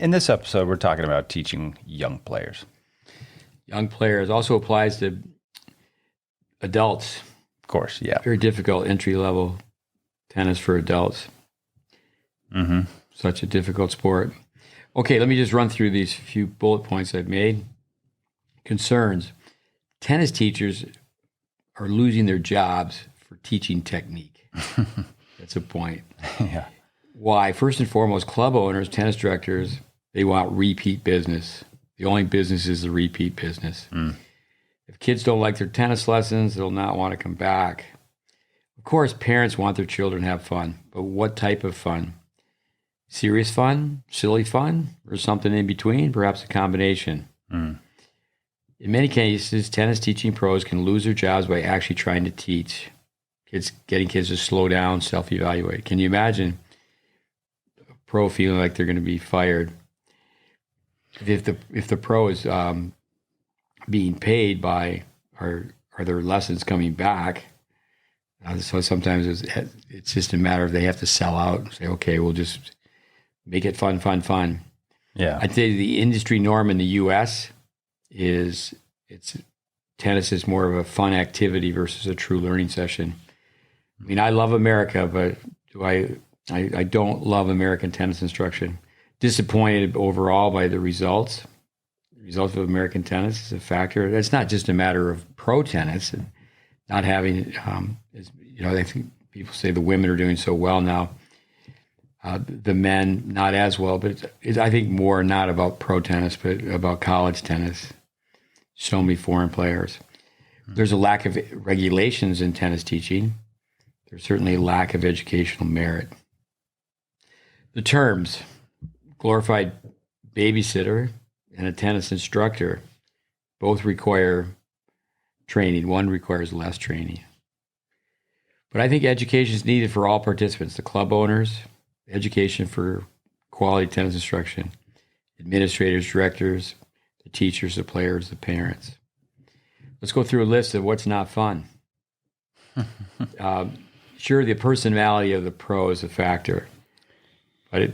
in this episode, we're talking about teaching young players. Young players also applies to adults. Of course, yeah. Very difficult entry-level tennis for adults. Mm-hmm. Such a difficult sport. Okay, let me just run through these few bullet points I've made. Concerns. Tennis teachers are losing their jobs for teaching technique. That's a point. Yeah. Why? First and foremost, club owners, tennis directors, they want repeat business. The only business is the repeat business. If kids don't like their tennis lessons, they'll not want to come back. Of course, parents want their children to have fun, but what type of fun? Serious fun, silly fun, or something in between, perhaps a combination. In many cases, tennis teaching pros can lose their jobs by actually trying to teach. Getting kids to slow down, self-evaluate. Can you imagine a pro feeling like they're going to be fired? If the pro is being paid by, are their lessons coming back? So sometimes it's just a matter of they have to sell out and say, okay, we'll just make it fun. Yeah. I'd say the industry norm in the U.S. is tennis is more of a fun activity versus a true learning session. I mean, I love America, but I don't love American tennis instruction. Disappointed overall by the results. The results of American tennis is a factor. It's not just a matter of pro tennis and not having, I think people say the women are doing so well now. The men, not as well, but it's I think more not about pro tennis, but about college tennis. So many foreign players. There's a lack of regulations in tennis teaching. There's certainly a lack of educational merit. The terms, glorified babysitter and a tennis instructor, both require training. One requires less training. But I think education is needed for all participants, the club owners, education for quality tennis instruction, administrators, directors, the teachers, the players, the parents. Let's go through a list of what's not fun. Sure, the personality of the pro is a factor, but I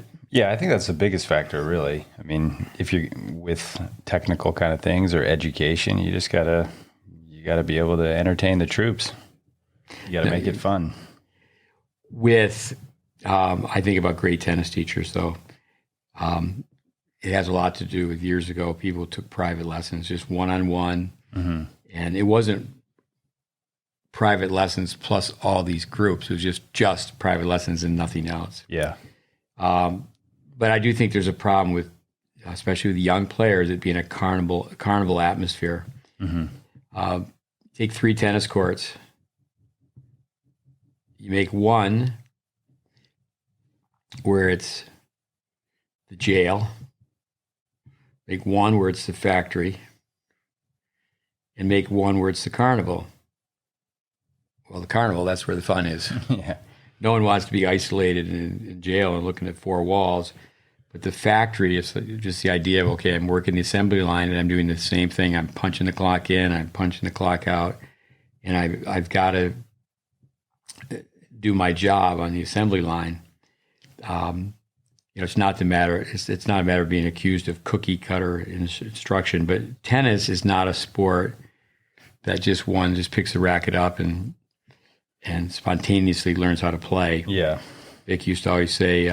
think that's the biggest factor, really. I mean, if you're with technical kind of things or education, you just gotta be able to entertain the troops. You gotta make it fun. I think about great tennis teachers, though. It has a lot to do with years ago, people took private lessons, just one-on-one, and it wasn't private lessons plus all these groups. It was just private lessons and nothing else. Yeah. But I do think there's a problem with, especially with young players, it being a carnival atmosphere. Take 3 tennis courts. You make one where it's the jail, make one where it's the factory, and make one where it's the carnival. Well, the carnival, that's where the fun is. Yeah. No one wants to be isolated in jail and looking at 4 walls. But the factory is just the idea of, okay, I'm working the assembly line and I'm doing the same thing. I'm punching the clock in, I'm punching the clock out, and I've got to do my job on the assembly line. It's not a matter of being accused of cookie cutter instruction, but tennis is not a sport that one just picks the racket up and spontaneously learns how to play. Yeah. Vic used to always say,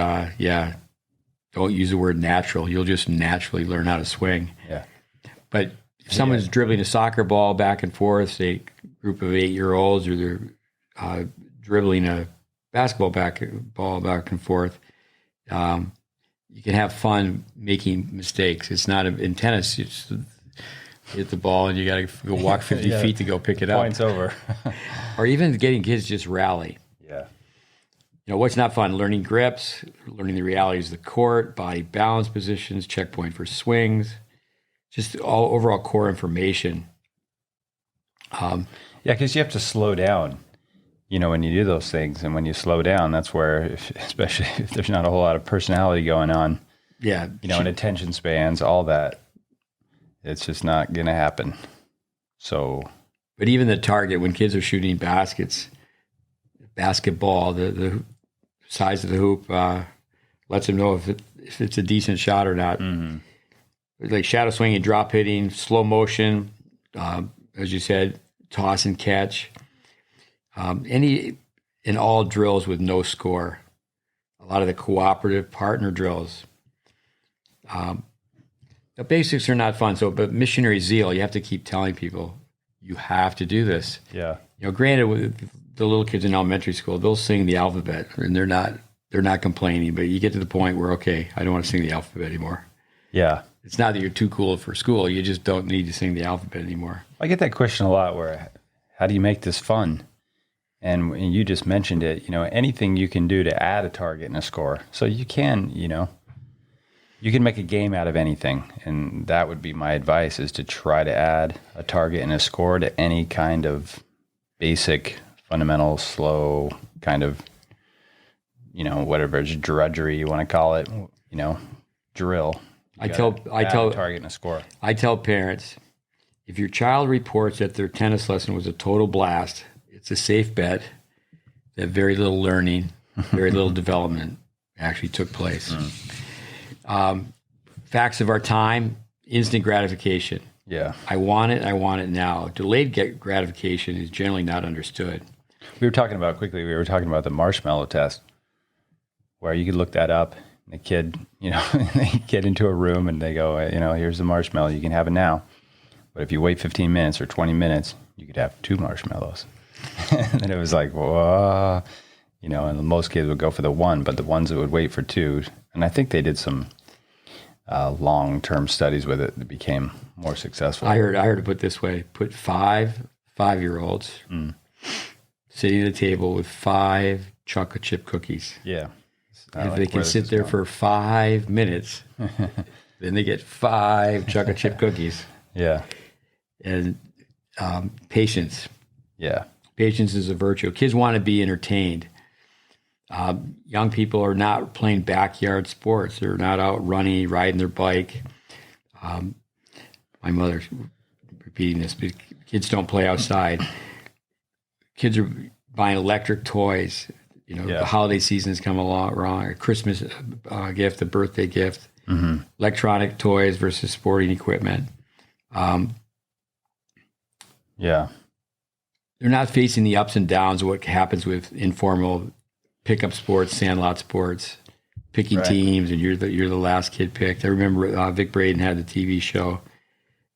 don't use the word natural. You'll just naturally learn how to swing. Yeah. But if someone's dribbling a soccer ball back and forth, say a group of 8-year-olds, or they're dribbling a basketball ball back and forth, you can have fun making mistakes. It's not in tennis. It's hit the ball and you got to go walk 50 feet to go pick it up. Points over. Or even getting kids just rally. Yeah. What's not fun? Learning grips, learning the realities of the court, body balance positions, checkpoint for swings, just all overall core information. Because you have to slow down. When you do those things, and when you slow down, that's where, especially if there's not a whole lot of personality going on, and attention spans, all that, it's just not going to happen. So, but even the target, when kids are shooting basketball, the size of the hoop lets them know if it's a decent shot or not. Like shadow swinging, drop hitting, slow motion, as you said, toss and catch. Any in all drills with no score. A lot of the cooperative partner drills. The basics are not fun. So, but missionary zeal, you have to keep telling people, you have to do this. Yeah. Granted, with the little kids in elementary school, they'll sing the alphabet, and they're not complaining. But you get to the point where, okay, I don't want to sing the alphabet anymore. Yeah. It's not that you're too cool for school. You just don't need to sing the alphabet anymore. I get that question a lot where, how do you make this fun? And you just mentioned it, anything you can do to add a target and a score. So you can, you can make a game out of anything. And that would be my advice, is to try to add a target and a score to any kind of basic, fundamental, slow kind of, whatever it's drudgery you want to call it, drill. I tell target and a score. I tell parents, if your child reports that their tennis lesson was a total blast, it's a safe bet that very little learning, very little development actually took place. Facts of our time, instant gratification. Yeah. I want it now. Delayed gratification is generally not understood. We were talking about the marshmallow test, where you could look that up. The kid, they get into a room and they go, here's the marshmallow. You can have it now. But if you wait 15 minutes or 20 minutes, you could have 2 marshmallows. And then it was like, whoa, and most kids would go for the 1, but the ones that would wait for 2. And I think they did some long-term studies with it that became more successful. I heard it put this way: put 5-year-olds sitting at a table with 5 chocolate chip cookies. Yeah. If they can sit there for 5 minutes, then they get 5 chocolate chip cookies. Yeah. And patience. Yeah. Patience is a virtue. Kids want to be entertained. Young people are not playing backyard sports. They're not out running, riding their bike. My mother's repeating this, but kids don't play outside. Kids are buying electric toys. The holiday season has come along, a Christmas gift, a birthday gift, electronic toys versus sporting equipment. Yeah. They're not facing the ups and downs of what happens with informal pickup sports, sandlot sports, picking teams, and you're the last kid picked. I remember Vic Braden had the TV show,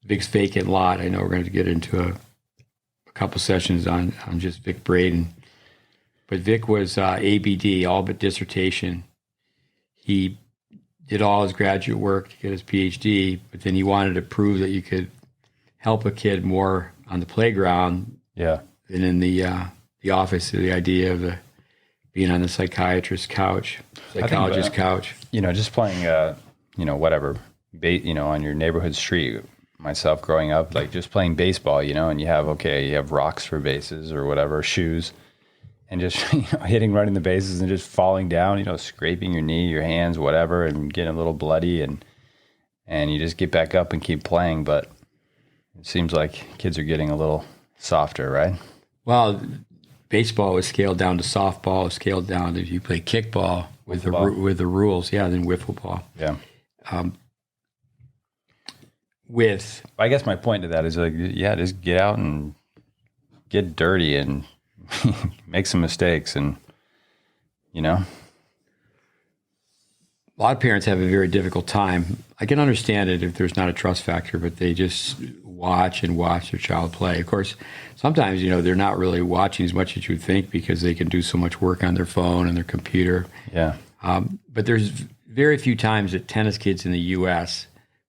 Vic's Vacant Lot. I know we're going to get into a couple sessions on just Vic Braden. But Vic was ABD, all but dissertation. He did all his graduate work to get his PhD, but then he wanted to prove that you could help a kid more on the playground than in the office. The idea of being on the psychologist's couch. Just playing, whatever, on your neighborhood street. Myself growing up, like just playing baseball, and you have rocks for bases or whatever, shoes. And just running the bases and just falling down, scraping your knee, your hands, whatever, and getting a little bloody, and you just get back up and keep playing. But it seems like kids are getting a little softer, right? Well, baseball was scaled down to softball, was scaled down to, if you play kickball with the rules, then wiffle ball. Yeah. I guess my point to that is just get out and get dirty and make some mistakes, and a lot of parents have a very difficult time. I can understand it if there's not a trust factor, but they just watch their child play. Of course, sometimes they're not really watching as much as you think because they can do so much work on their phone and their computer. Yeah. But there's very few times that tennis kids in the U.S.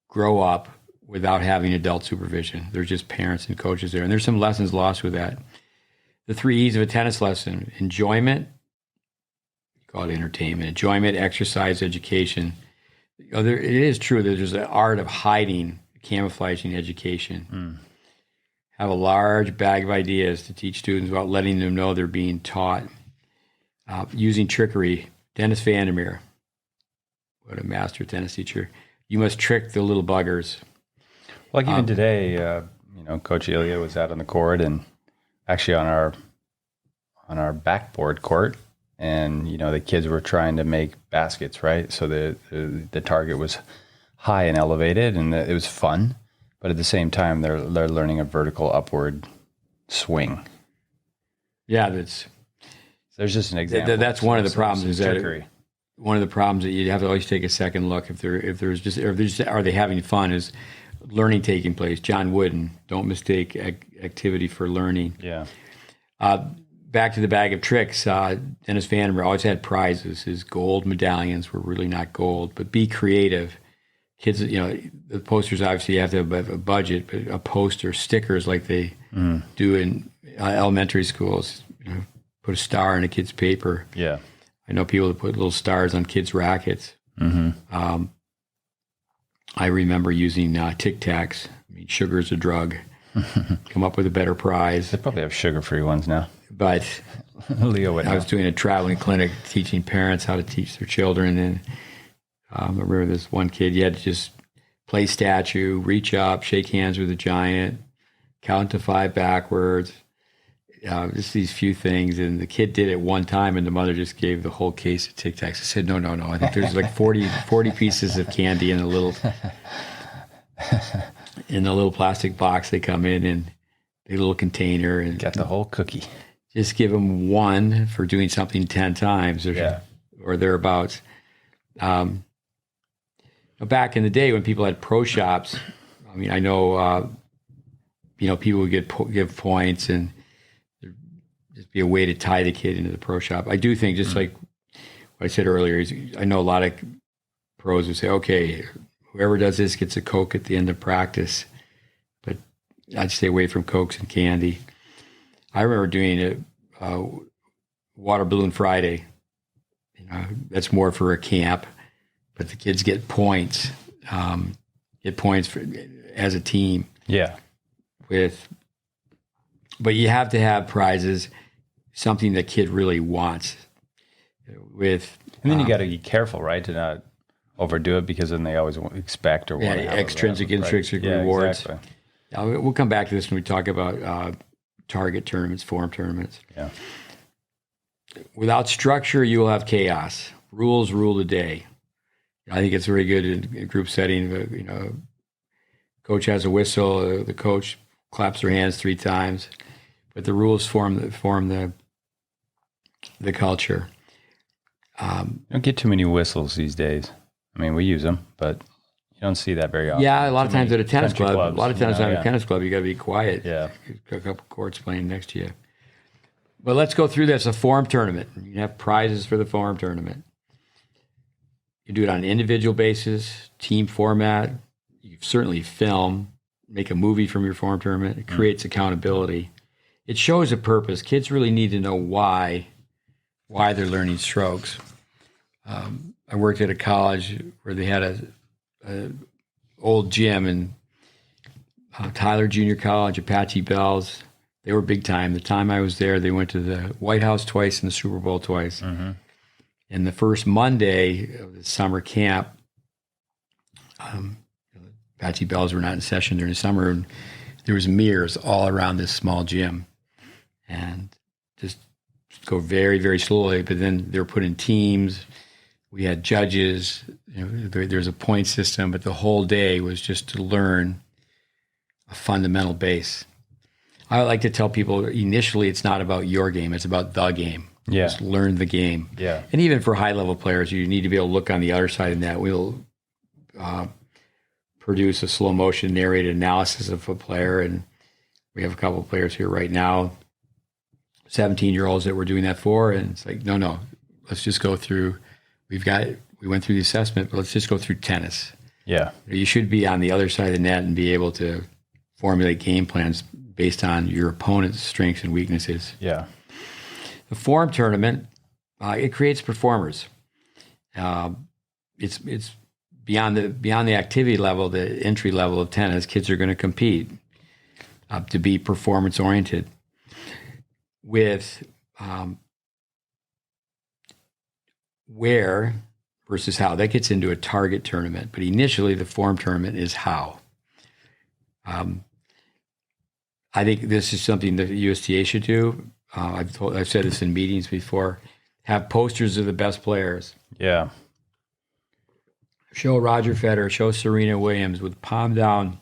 grow up without having adult supervision. There's just parents and coaches there, and there's some lessons lost with that. The 3 E's of a tennis lesson: enjoyment, you call it entertainment, enjoyment, exercise, education. It is true that there's an art of hiding, camouflaging education. Have a large bag of ideas to teach students without letting them know they're being taught. Using trickery. Dennis Vandermeer, what a master tennis teacher. You must trick the little buggers. Like even today, Coach Ilya was out on the court, and actually on our backboard court, and the kids were trying to make baskets, right? So the target was high and elevated, and it was fun, but at the same time they're learning a vertical upward swing. Yeah, there's just an example. That's one of the problems. Is trickery. One of the problems that you have to always take a second look if are they having fun? Is learning taking place? John Wooden, don't mistake activity for learning. Yeah. Back to the bag of tricks. Dennis Vandenberg always had prizes. His gold medallions were really not gold, but be creative. Kids, the posters, obviously you have to have a budget, but a poster, stickers like they do in elementary schools, put a star in a kid's paper. Yeah. I know people that put little stars on kids' rackets. Mm-hmm. I remember using Tic Tacs. I mean, sugar is a drug. Come up with a better prize. They probably have sugar-free ones now. But Leo would know. I was doing a traveling clinic teaching parents how to teach their children. And I remember this one kid, you had to just play statue, reach up, shake hands with a giant, count to 5 backwards. Just these few things. And the kid did it one time, and the mother just gave the whole case of Tic Tacs. I said, no. I think there's like 40 pieces of candy in a little plastic box. They come in a little container. And got the whole cookie. Just give them one for doing something 10 times or thereabouts. Back in the day when people had pro shops, I mean, I know, people would give points and there'd just be a way to tie the kid into the pro shop. I do think, just like what I said earlier, I know a lot of pros would say, okay, whoever does this gets a Coke at the end of practice, but I'd stay away from Cokes and candy. I remember doing a water balloon Friday. That's more for a camp, but the kids get points. As a team. Yeah. But you have to have prizes, something the kid really wants. And then you got to be careful, right, to not overdo it, because then they always expect or want to have extrinsic, intrinsic rewards. Exactly. We'll come back to this when we talk about target tournaments, form tournaments. Yeah. Without structure, you will have chaos. Rules rule the day. I think it's very good in a group setting. Coach has a whistle. The coach claps their hands 3 times, but the rules form the culture. You don't get too many whistles these days. I mean, we use them, but you don't see that very often. Yeah, a lot of times at a tennis club. Clubs, a lot of times at a tennis club, you got to be quiet. Yeah, a couple courts playing next to you. But let's go through this. A form tournament. You have prizes for the form tournament. You do it on an individual basis, team format. You certainly film, make a movie from your form tournament. It creates accountability. It shows a purpose. Kids really need to know why they're learning strokes. I worked at a college where they had a old gym in Tyler Junior College, Apache Bells. They were big time. The time I was there, they went to the White House twice and the Super Bowl twice. Mm-hmm. And the first Monday of the summer camp, Apache Bells were not in session during the summer, and there was mirrors all around this small gym. And just go very, very slowly, but then they were put in teams. We had judges. There's a point system, but the whole day was just to learn a fundamental base. I like to tell people initially it's not about your game, it's about the game. Yeah. Just learn the game. Yeah. And even for high-level players, you need to be able to look on the other side of that. We'll produce a slow-motion narrated analysis of a player, and we have a couple of players here right now, 17-year-olds that we're doing that for, and it's like, no, let's just go through. We went through the assessment, but let's just go through tennis. Yeah. You should be on the other side of the net and be able to formulate game plans based on your opponent's strengths and weaknesses. Yeah. The form tournament, it creates performers. It's beyond the activity level, the entry level of tennis. Kids are going to compete to be performance oriented. With where versus how, that gets into a target tournament. But initially, the form tournament is how. I think this is something that the USTA should do. I've said this in meetings before. have posters of the best players. Yeah. Show Roger Federer, show Serena Williams with palm down,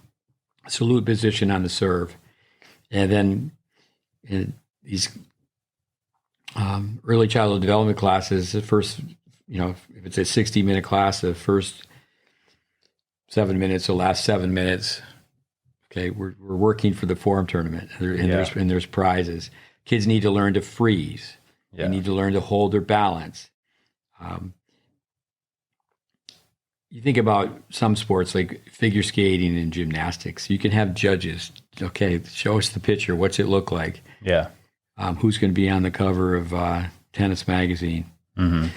salute position on the serve. And then in these early childhood development classes, the first, if it's a 60-minute class, the first 7 minutes, the last 7 minutes, okay, we're working for the forum tournament, and there's prizes. Kids need to learn to freeze. Yeah. They need to learn to hold their balance. You think about some sports like figure skating and gymnastics. You can have judges. Okay, show us the picture. What's it look like? Yeah. Who's going to be on the cover of Tennis Magazine? Mm-hmm.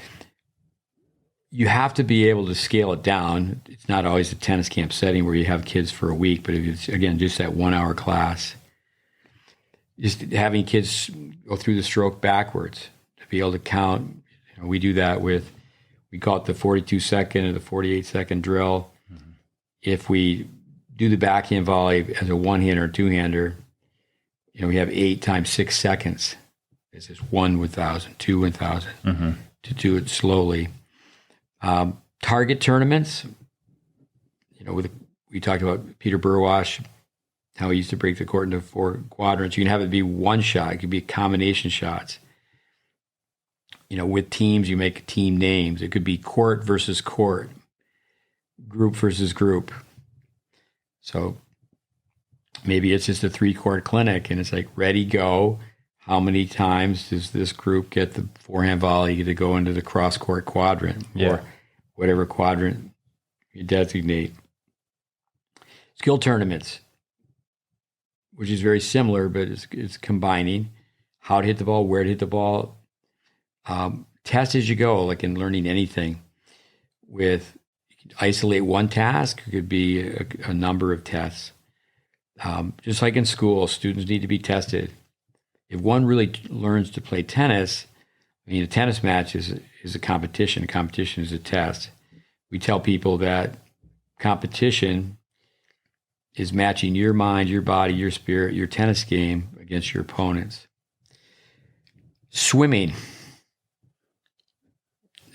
You have to be able to scale it down. It's not always a tennis camp setting where you have kids for a week, but if it's, again, just that 1 hour class. Just having kids go through the stroke backwards to be able to count. We do that with, we call it the 42-second or the 48-second drill. Mm-hmm. If we do the backhand volley as a one-hander or two-hander, we have 8 times 6 seconds. This is 1 1,000, 2 1,000 mm-hmm. to do it slowly. Target tournaments, we talked about Peter Burwash, how he used to break the court into 4 quadrants. You can have it be one shot. It could be combination shots. With teams, you make team names. It could be court versus court, group versus group. So maybe it's just a 3-court clinic, and it's like, ready, go. How many times does this group get the forehand volley to go into the cross-court quadrant or whatever quadrant you designate? Skill tournaments, which is very similar, but it's combining how to hit the ball, where to hit the ball. Test as you go, like in learning anything. You can isolate one task. It could be a number of tests. Just like in school, students need to be tested. If one really learns to play tennis, a tennis match is a competition. A competition is a test. We tell people that competition is matching your mind, your body, your spirit, your tennis game against your opponents. Swimming.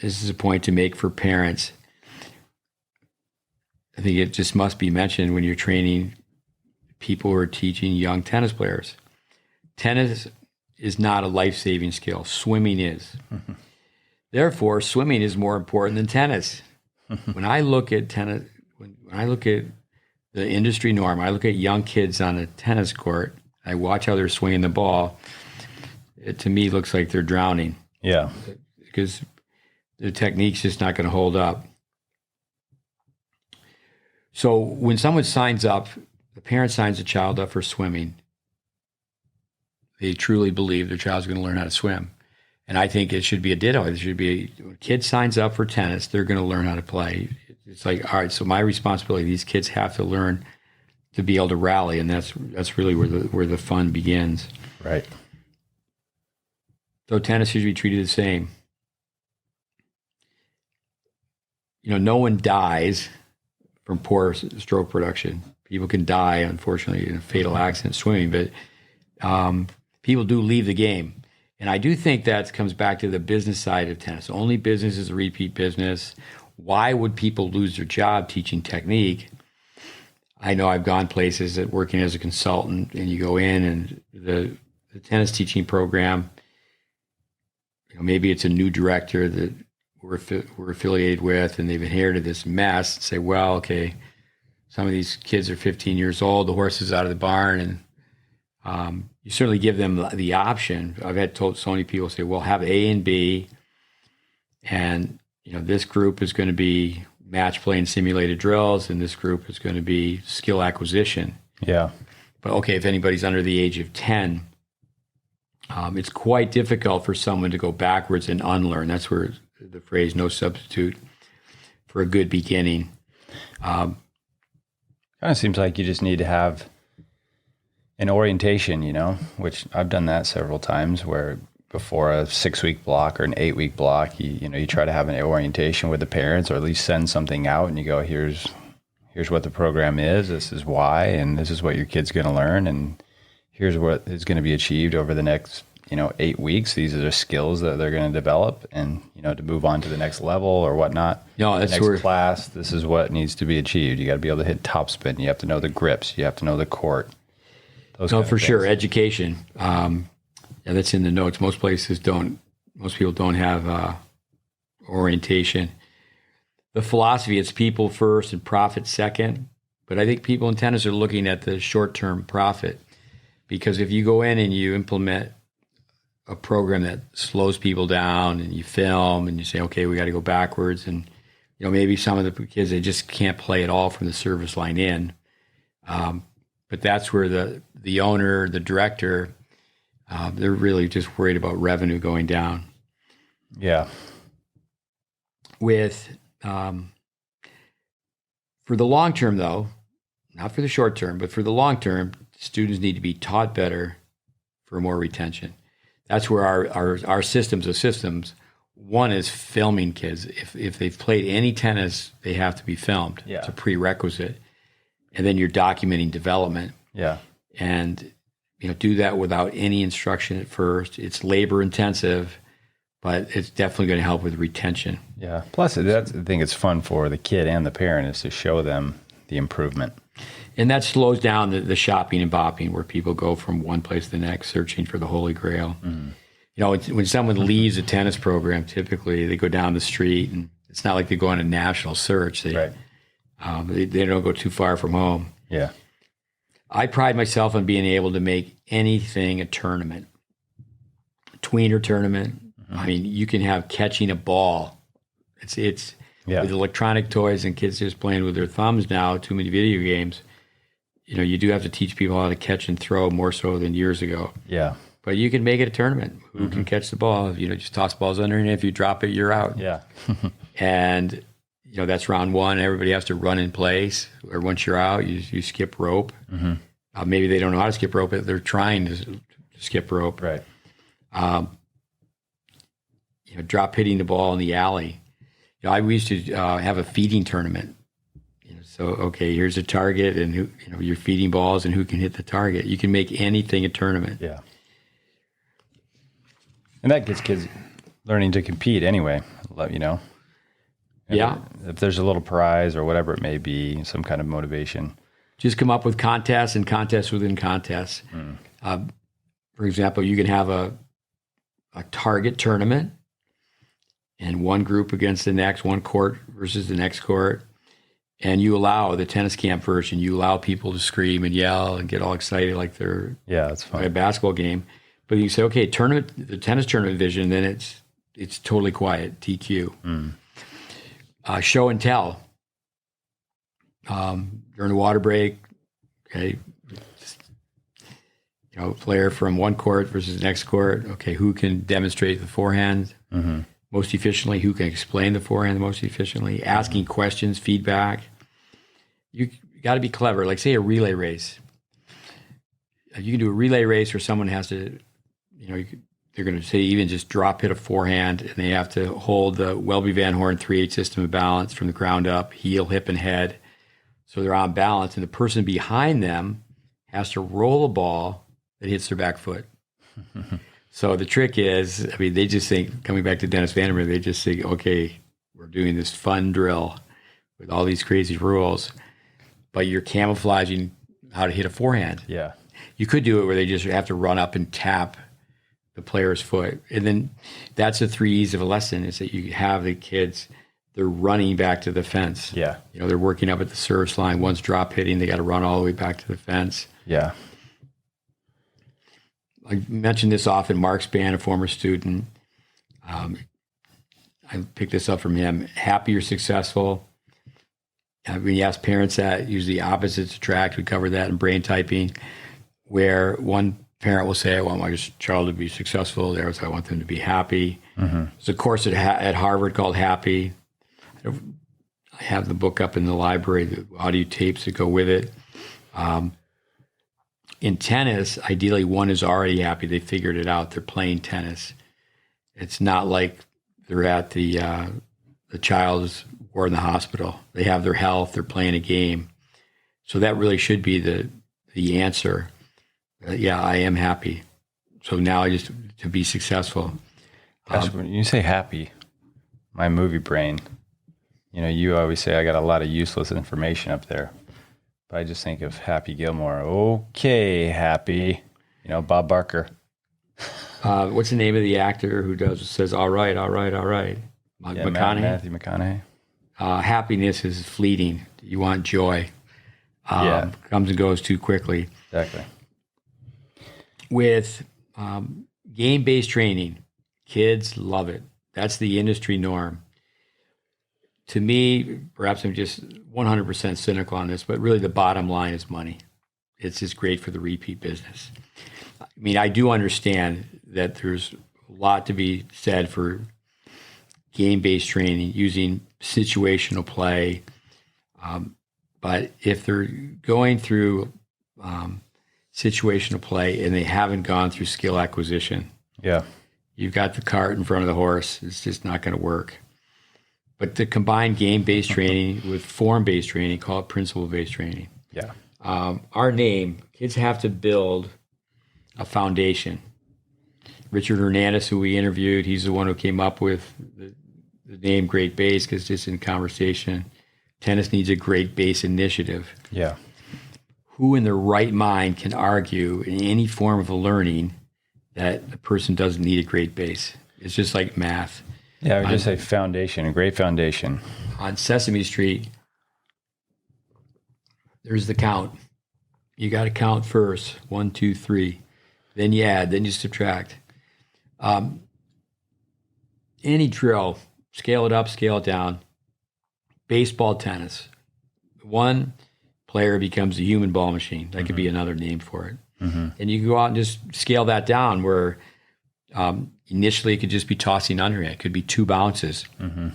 This is a point to make for parents. I think it just must be mentioned when you're training people who are teaching young tennis players. Tennis is not a life-saving skill. Swimming is. Mm-hmm. Therefore, swimming is more important than tennis. When I look at tennis, when I look at the industry norm, I look at young kids on a tennis court, I watch how they're swinging the ball. It, to me, looks like they're drowning. Yeah. Because the technique's just not going to hold up. So when someone signs up, the parent signs a child up for swimming, they truly believe their child's going to learn how to swim. And I think it should be a ditto. It should be, when a kid signs up for tennis, they're going to learn how to play. It's like, all right, so my responsibility, these kids have to learn to be able to rally, and that's really where the fun begins. Right. So tennis should be treated the same. No one dies from poor stroke production. People can die, unfortunately, in a fatal accident swimming, but people do leave the game. And I do think that comes back to the business side of tennis. Only business is a repeat business. Why would people lose their job teaching technique? I know I've gone places that working as a consultant, and you go in and the tennis teaching program, maybe it's a new director that we're affiliated with, and they've inherited this mess. Say, well, okay, some of these kids are 15 years old, the horse is out of the barn, and you certainly give them the option. I've had told so many people say, well, have A and B, and this group is going to be match play and simulated drills, and this group is going to be skill acquisition. Yeah. But okay, if anybody's under the age of 10, it's quite difficult for someone to go backwards and unlearn. That's where the phrase "no substitute for a good beginning." Kind of seems like you just need to have an orientation, which I've done that several times, where before a 6-week block or an 8-week block, you try to have an orientation with the parents, or at least send something out, and you go, here's what the program is, this is why, and this is what your kid's going to learn, and here's what is going to be achieved over the next 8 weeks. These are the skills that they're going to develop, and to move on to the next level or whatnot. No, that's the next class. This is what needs to be achieved. You got to be able to hit topspin. You have to know the grips. You have to know the court. No, for sure. Education. That's in the notes. Most places don't. Most people don't have orientation. The philosophy, it's people first and profit second. But I think people in tennis are looking at the short-term profit, because if you go in and you implement a program that slows people down and you film and you say, okay, we got to go backwards, and maybe some of the kids, they just can't play at all from the service line in. But that's where the owner, the director, they're really just worried about revenue going down. Yeah. For the long term, though, not for the short term, but for the long term, students need to be taught better for more retention. That's where our systems of systems, one is filming kids. If they've played any tennis, they have to be filmed. Yeah. It's a prerequisite. And then you're documenting development. Yeah. And do that without any instruction at first. It's labor intensive, but it's definitely going to help with retention. Yeah. Plus, that's the thing. It's fun for the kid and the parent is to show them the improvement. And that slows down the shopping and bopping, where people go from one place to the next searching for the Holy Grail. Mm-hmm. When someone leaves a tennis program, typically they go down the street, and it's not like they go on a national search. They don't go too far from home. Yeah. I pride myself on being able to make anything a tournament, a tweener tournament. Mm-hmm. I mean, you can have catching a ball. It's with electronic toys and kids just playing with their thumbs now, too many video games. You do have to teach people how to catch and throw more so than years ago. Yeah. But you can make it a tournament. Who can catch the ball? Just toss balls under, and if you drop it, you're out. Yeah. And that's round one. Everybody has to run in place. Or once you're out, you skip rope. Mm-hmm. Maybe they don't know how to skip rope, but they're trying to skip rope. Right. Drop hitting the ball in the alley. We used to have a feeding tournament. So, okay, here's a target, and you're feeding balls, and who can hit the target. You can make anything a tournament. Yeah. And that gets kids learning to compete anyway, Yeah. If there's a little prize or whatever it may be, some kind of motivation. Just come up with contests and contests within contests. For example, you can have a target tournament, and one group against the next, one court versus the next court. And you allow the tennis camp version, you allow people to scream and yell and get all excited like they're that's fun. A basketball game. But you say, okay, the tennis tournament vision, then it's totally quiet, TQ. Show and tell. During the water break, okay, player from one court versus the next court. Okay, who can demonstrate the forehand most efficiently? Who can explain the forehand most efficiently? Asking questions, feedback. You got to be clever. Like, say, a relay race. You can do a relay race where someone has to, they're going to say even just drop hit a forehand, and they have to hold the Welby Van Horn 3/8 system of balance from the ground up, heel, hip, and head. So they're on balance, and the person behind them has to roll a ball that hits their back foot. So the trick is, they just think, coming back to Dennis Vandermeer, they just think, okay, we're doing this fun drill with all these crazy rules, but you're camouflaging how to hit a forehand. Yeah. You could do it where they just have to run up and tap the player's foot. And then that's the 3 E's of a lesson, is that you have the kids, they're running back to the fence. Yeah. They're working up at the service line. One's drop hitting, they got to run all the way back to the fence. Yeah. I mentioned this often. Mark Spann, a former student, I picked this up from him. Happy or successful? When you ask parents that, usually opposites attract. We covered that in brain typing, where one parent will say, I want my child to be successful. The other, I want them to be happy. There's a course at Harvard called Happy. I have the book up in the library, the audio tapes that go with it. In tennis, ideally, one is already happy. They figured it out. They're playing tennis. It's not like they're at the child's ward in the hospital. They have their health. They're playing a game. So that really should be the answer. Yeah, I am happy. So now I just to be successful. Gosh, when you say happy, my movie brain, you always say I got a lot of useless information up there. But I just think of Happy Gilmore. Okay, Happy. Bob Barker. What's the name of the actor who says, all right, all right, all right? McConaughey? Matthew McConaughey. Happiness is fleeting. You want joy. Comes and goes too quickly. Exactly. With game-based training, kids love it. That's the industry norm. To me, perhaps I'm just 100% cynical on this, but really the bottom line is money. It's just great for the repeat business. I mean, I do understand that there's a lot to be said for game-based training using situational play. But if they're going through situational play and they haven't gone through skill acquisition, you've got the cart in front of the horse. It's just not going to work. But to combine game-based training with form-based training, call it principle-based training. Yeah. Our name, kids have to build a foundation. Richard Hernandez, who we interviewed, he's the one who came up with the name GreatBase, because just in conversation, tennis needs a GreatBase initiative. Yeah. Who in their right mind can argue in any form of a learning that a person doesn't need a great base? It's just like math. Yeah, I would just say foundation, a great foundation. On Sesame Street, there's the count. You got to count first. 1, 2, 3. Then you add, then you subtract. Any drill, scale it up, scale it down. Baseball, tennis. One player becomes a human ball machine. That could be another name for it. And you can go out and just scale that down where initially it could just be tossing underhand. It could be 2 bounces. And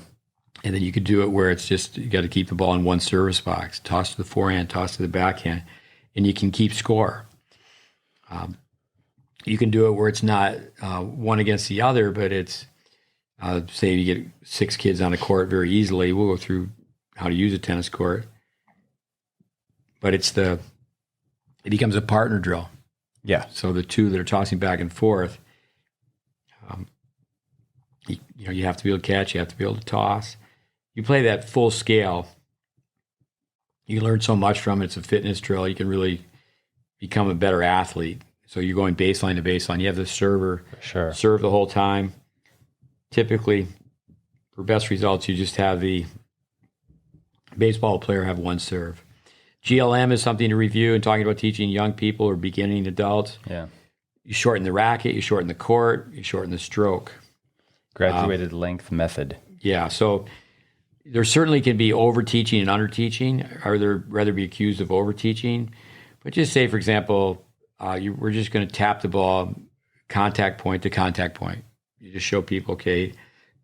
then you could do it where it's just, you got to keep the ball in one service box, toss to the forehand, toss to the backhand, and you can keep score. You can do it where it's not one against the other, but it's, say you get 6 kids on a court very easily. We'll go through how to use a tennis court. But it becomes a partner drill. Yeah. So the 2 that are tossing back and forth, you have to be able to catch, you have to be able to toss. You play that full scale, you learn so much from it. It's a fitness drill. You can really become a better athlete. So you're going baseline to baseline. You have the server serve the whole time. Typically, for best results, you just have the baseball player have 1 serve. GLM is something to review and talking about teaching young people or beginning adults. Yeah. You shorten the racket, you shorten the court, you shorten the stroke. Graduated length method. Yeah. So there certainly can be over-teaching and under-teaching, or they'd rather be accused of over-teaching. But just say, for example, we're just going to tap the ball contact point to contact point. You just show people, okay,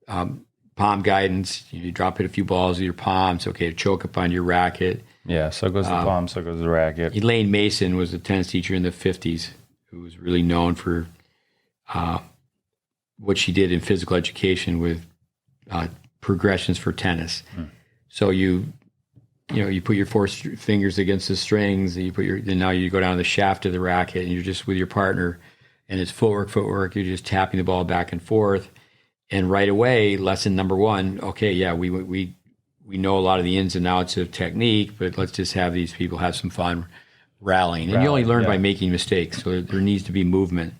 palm guidance. You drop it a few balls with your palms. Okay, choke up on your racket. Yeah, so goes the palm, so goes the racket. Elaine Mason was a tennis teacher in the 50s who was really known for what she did in physical education with progressions for tennis. So you put your 4 fingers against the strings, and then now you go down the shaft of the racket, and you're just with your partner, and it's footwork. You're just tapping the ball back and forth, and right away, lesson number 1. Okay, yeah, we know a lot of the ins and outs of technique, but let's just have these people have some fun rallying. And you only learn by making mistakes, so there needs to be movement.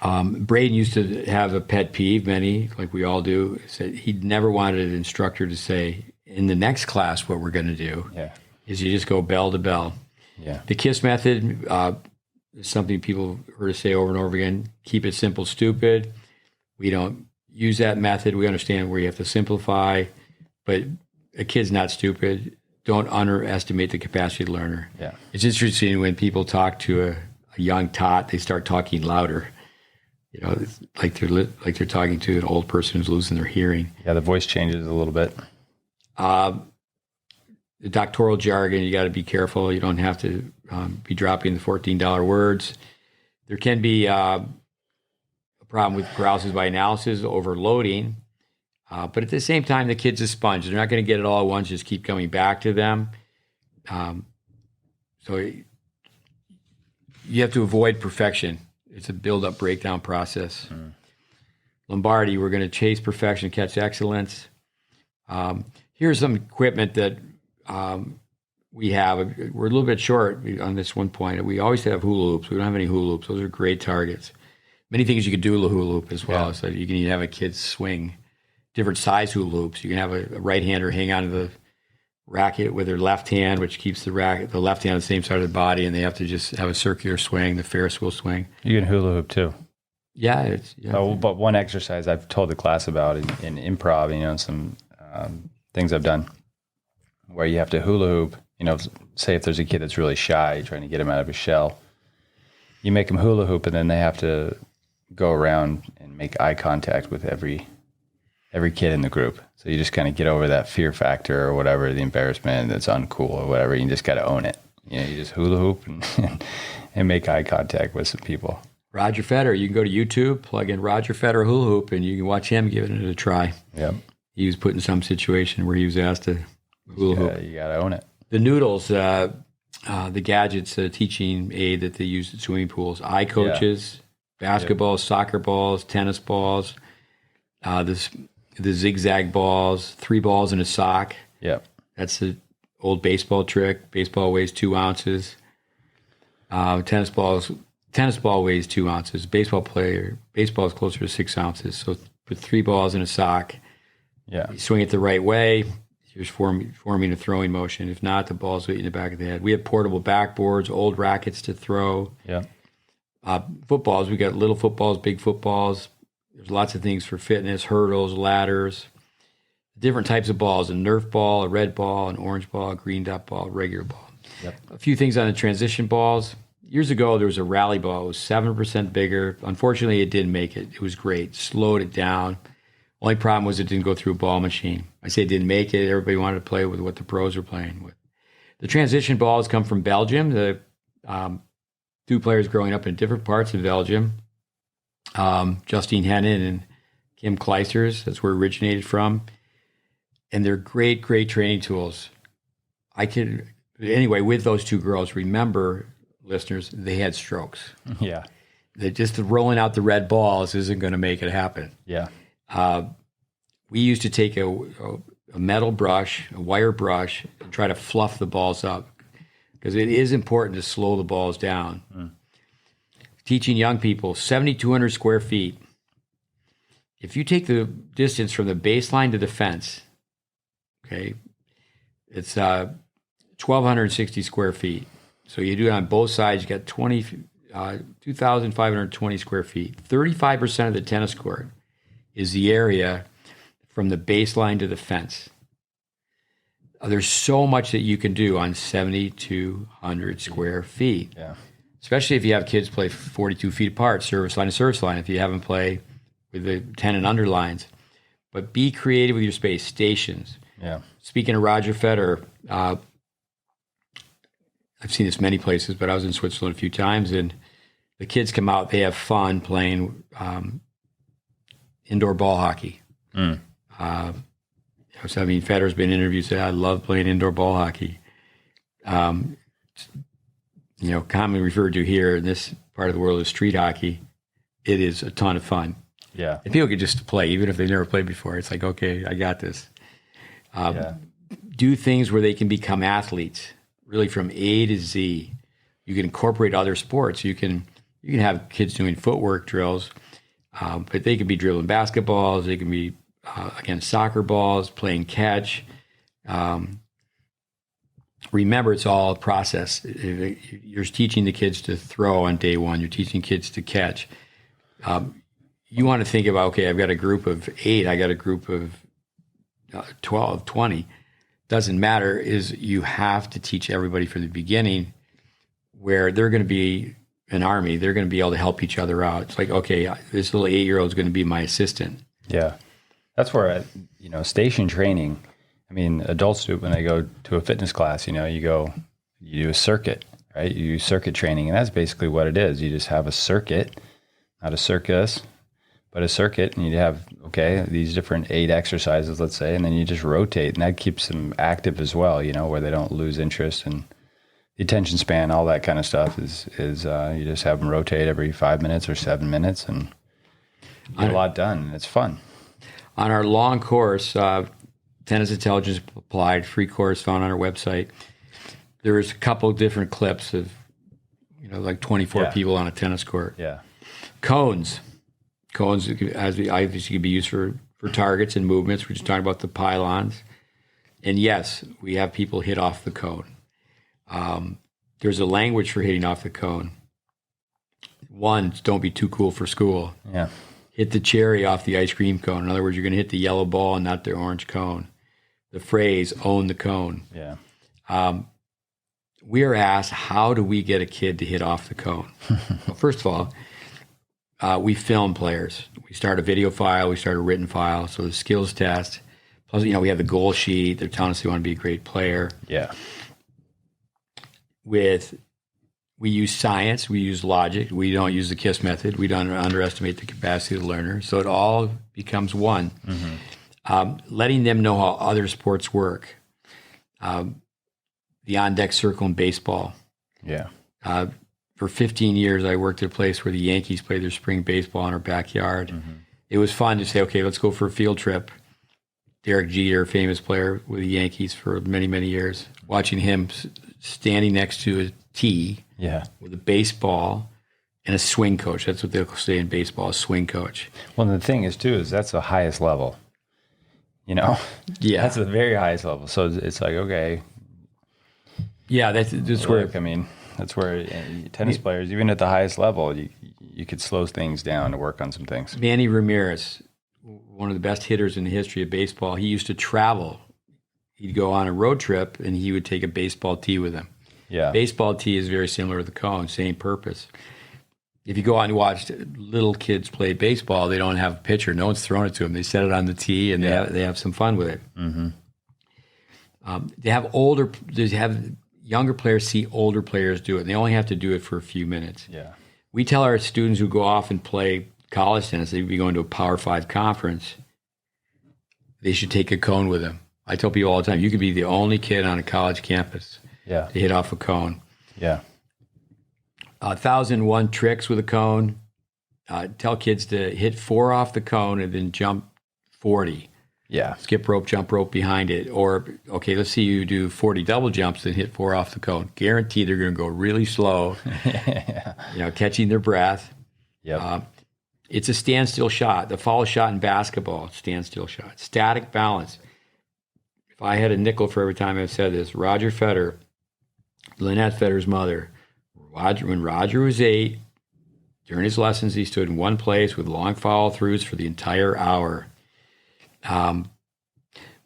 Braden used to have a pet peeve, like we all do. Said he never wanted an instructor to say, in the next class, what we're going to do is you just go bell to bell. Yeah. The KISS method is something people heard us say over and over again. Keep it simple, stupid. We don't use that method. We understand where you have to simplify, but a kid's not stupid. Don't underestimate the capacity of the learner. Yeah. It's interesting when people talk to a young tot, they start talking louder. It's like they're talking to an old person who's losing their hearing. Yeah, the voice changes a little bit. The doctoral jargon, you got to be careful. You don't have to be dropping the $14 words. There can be a problem with paralysis by analysis, overloading. But at the same time, the kid's a sponge. They're not going to get it all at once. Just keep coming back to them. So you have to avoid perfection. It's a build-up, breakdown process. Lombardi, we're going to chase perfection, catch excellence. Here's some equipment that we have. We're a little bit short on this one point. We always have hula hoops. We don't have any hula hoops. Those are great targets. Many things you could do with a hula hoop as well. So you can even have a kid swing different size hula hoops. You can have a right-hander hang onto the racket with their left hand, which keeps the left hand on the same side of the body, and they have to just have a circular swing, the Ferris wheel swing. You can hula hoop too. Yeah. But one exercise I've told the class about in improv, some things I've done where you have to hula hoop, say if there's a kid that's really shy, trying to get him out of his shell, you make him hula hoop, and then they have to go around and make eye contact with every kid in the group. So you just kind of get over that fear factor or whatever, the embarrassment that's uncool or whatever. You just got to own it. You just hula hoop and make eye contact with some people. Roger Federer, you can go to YouTube, plug in Roger Federer hula hoop, and you can watch him giving it a try. Yep. He was put in some situation where he was asked to hula hoop. You got to own it. The noodles, the gadgets, teaching aid that they use at swimming pools, eye coaches, basketballs, soccer balls, tennis balls, the zigzag balls, 3 balls in a sock. Yep. That's the old baseball trick. Baseball weighs 2 ounces. Tennis ball weighs 2 ounces. Baseball is closer to 6 ounces. So put 3 balls in a sock. Yeah. You swing it the right way. You're forming a throwing motion. If not, the ball's hitting the back of the head. We have portable backboards, old rackets to throw. Yeah. Footballs, we got little footballs, big footballs. There's lots of things for fitness, hurdles, ladders, different types of balls, a Nerf ball, a red ball, an orange ball, a green dot ball, regular ball. Yep. A few things on the transition balls. Years ago, there was a rally ball. It was 7% bigger. Unfortunately, it didn't make it. It was great. Slowed it down. Only problem was it didn't go through a ball machine. I say it didn't make it. Everybody wanted to play with what the pros were playing with. The transition balls come from Belgium. The 2 players growing up in different parts of Belgium, Justine Hennen and Kim Kleisters. That's where it originated from. And they're great, great training tools. Anyway, with those 2 girls, remember, listeners, they had strokes. Yeah. Just rolling out the red balls isn't going to make it happen. Yeah. We used to take a metal brush, a wire brush, and try to fluff the balls up because it is important to slow the balls down. Teaching young people, 7,200 square feet. If you take the distance from the baseline to the fence, okay, it's 1,260 square feet. So you do it on both sides, you got 2,520 square feet. 35% of the tennis court is the area from the baseline to the fence. There's so much that you can do on 7,200 square feet. Yeah. Especially if you have kids play 42 feet apart, service line to service line, if you have them play with the 10 and under lines. But be creative with your space, stations. Yeah. Speaking of Roger Federer, I've seen this many places, but I was in Switzerland a few times, and the kids come out, they have fun playing indoor ball hockey. Federer's been interviewed, said, I love playing indoor ball hockey. Commonly referred to here in this part of the world as street hockey. It is a ton of fun. Yeah. And people can just play, even if they've never played before. It's like, okay, I got this. Do things where they can become athletes, really from A to Z. You can incorporate other sports. You can have kids doing footwork drills, but they could be dribbling basketballs. They can be, soccer balls, playing catch. Remember, it's all a process. You're teaching the kids to throw on day one. You're teaching kids to catch. You want to think about, okay, I've got a group of 8. I got a group of 12, 20. Doesn't matter. You have to teach everybody from the beginning where they're going to be an army. They're going to be able to help each other out. It's like, okay, this little 8-year-old is going to be my assistant. Yeah. That's where, station training, adults do it when they go to a fitness class. You do a circuit, right? You do circuit training, and that's basically what it is. You just have a circuit, not a circus, but a circuit, and you have, these different 8 exercises, let's say, and then you just rotate, and that keeps them active as well, where they don't lose interest and the attention span, all that kind of stuff is you just have them rotate every 5 minutes or 7 minutes and get a lot done. It's fun. On our long course, Tennis Intelligence Applied, free course found on our website, there's a couple of different clips of, like 24 people on a tennis court. Yeah. Cones, as obviously can be used for targets and movements. We're just talking about the pylons. And yes, we have people hit off the cone. There's a language for hitting off the cone. One, don't be too cool for school. Yeah. Hit the cherry off the ice cream cone. In other words, you're going to hit the yellow ball and not the orange cone. The phrase, own the cone. Yeah. We are asked, how do we get a kid to hit off the cone? Well, first of all, we film players. We start a video file. We start a written file. So the skills test. Plus, we have the goal sheet. They're telling us they want to be a great player. Yeah. We use science. We use logic. We don't use the KISS method. We don't underestimate the capacity of the learner. So it all becomes one. Mm-hmm. Letting them know how other sports work. The on-deck circle in baseball. Yeah. For 15 years, I worked at a place where the Yankees played their spring baseball in our backyard. Mm-hmm. It was fun to say, okay, let's go for a field trip. Derek Jeter, famous player with the Yankees for many, many years. Watching him standing next to a tee with a baseball and a swing coach. That's what they'll say in baseball, a swing coach. Well, the thing is, too, is that's the highest level. Yeah. That's the very highest level. So it's like, okay. Yeah, that's where... That's where tennis players, even at the highest level, you could slow things down to work on some things. Manny Ramirez, one of the best hitters in the history of baseball, he used to travel. He'd go on a road trip, and he would take a baseball tee with him. Yeah. Baseball tee is very similar to the cone, same purpose. If you go out and watch little kids play baseball, they don't have a pitcher. No one's throwing it to them. They set it on the tee, and they have some fun with it. Mm-hmm. They have younger players see older players do it. And they only have to do it for a few minutes. Yeah. We tell our students who go off and play college tennis, they'd be going to a Power 5 conference, they should take a cone with them. I tell people all the time, you could be the only kid on a college campus to hit off a cone. Yeah. 1,001 tricks with a cone. Tell kids to hit 4 off the cone and then jump 40. Yeah. Skip rope, jump rope behind it. Or, okay, let's see you do 40 double jumps and hit 4 off the cone. Guaranteed they're going to go really slow, catching their breath. Yep. It's a standstill shot. The follow shot in basketball, standstill shot. Static balance. If I had a nickel for every time I've said this, Roger Federer, Lynette Federer's mother, when Roger was 8, during his lessons, he stood in one place with long follow-throughs for the entire hour.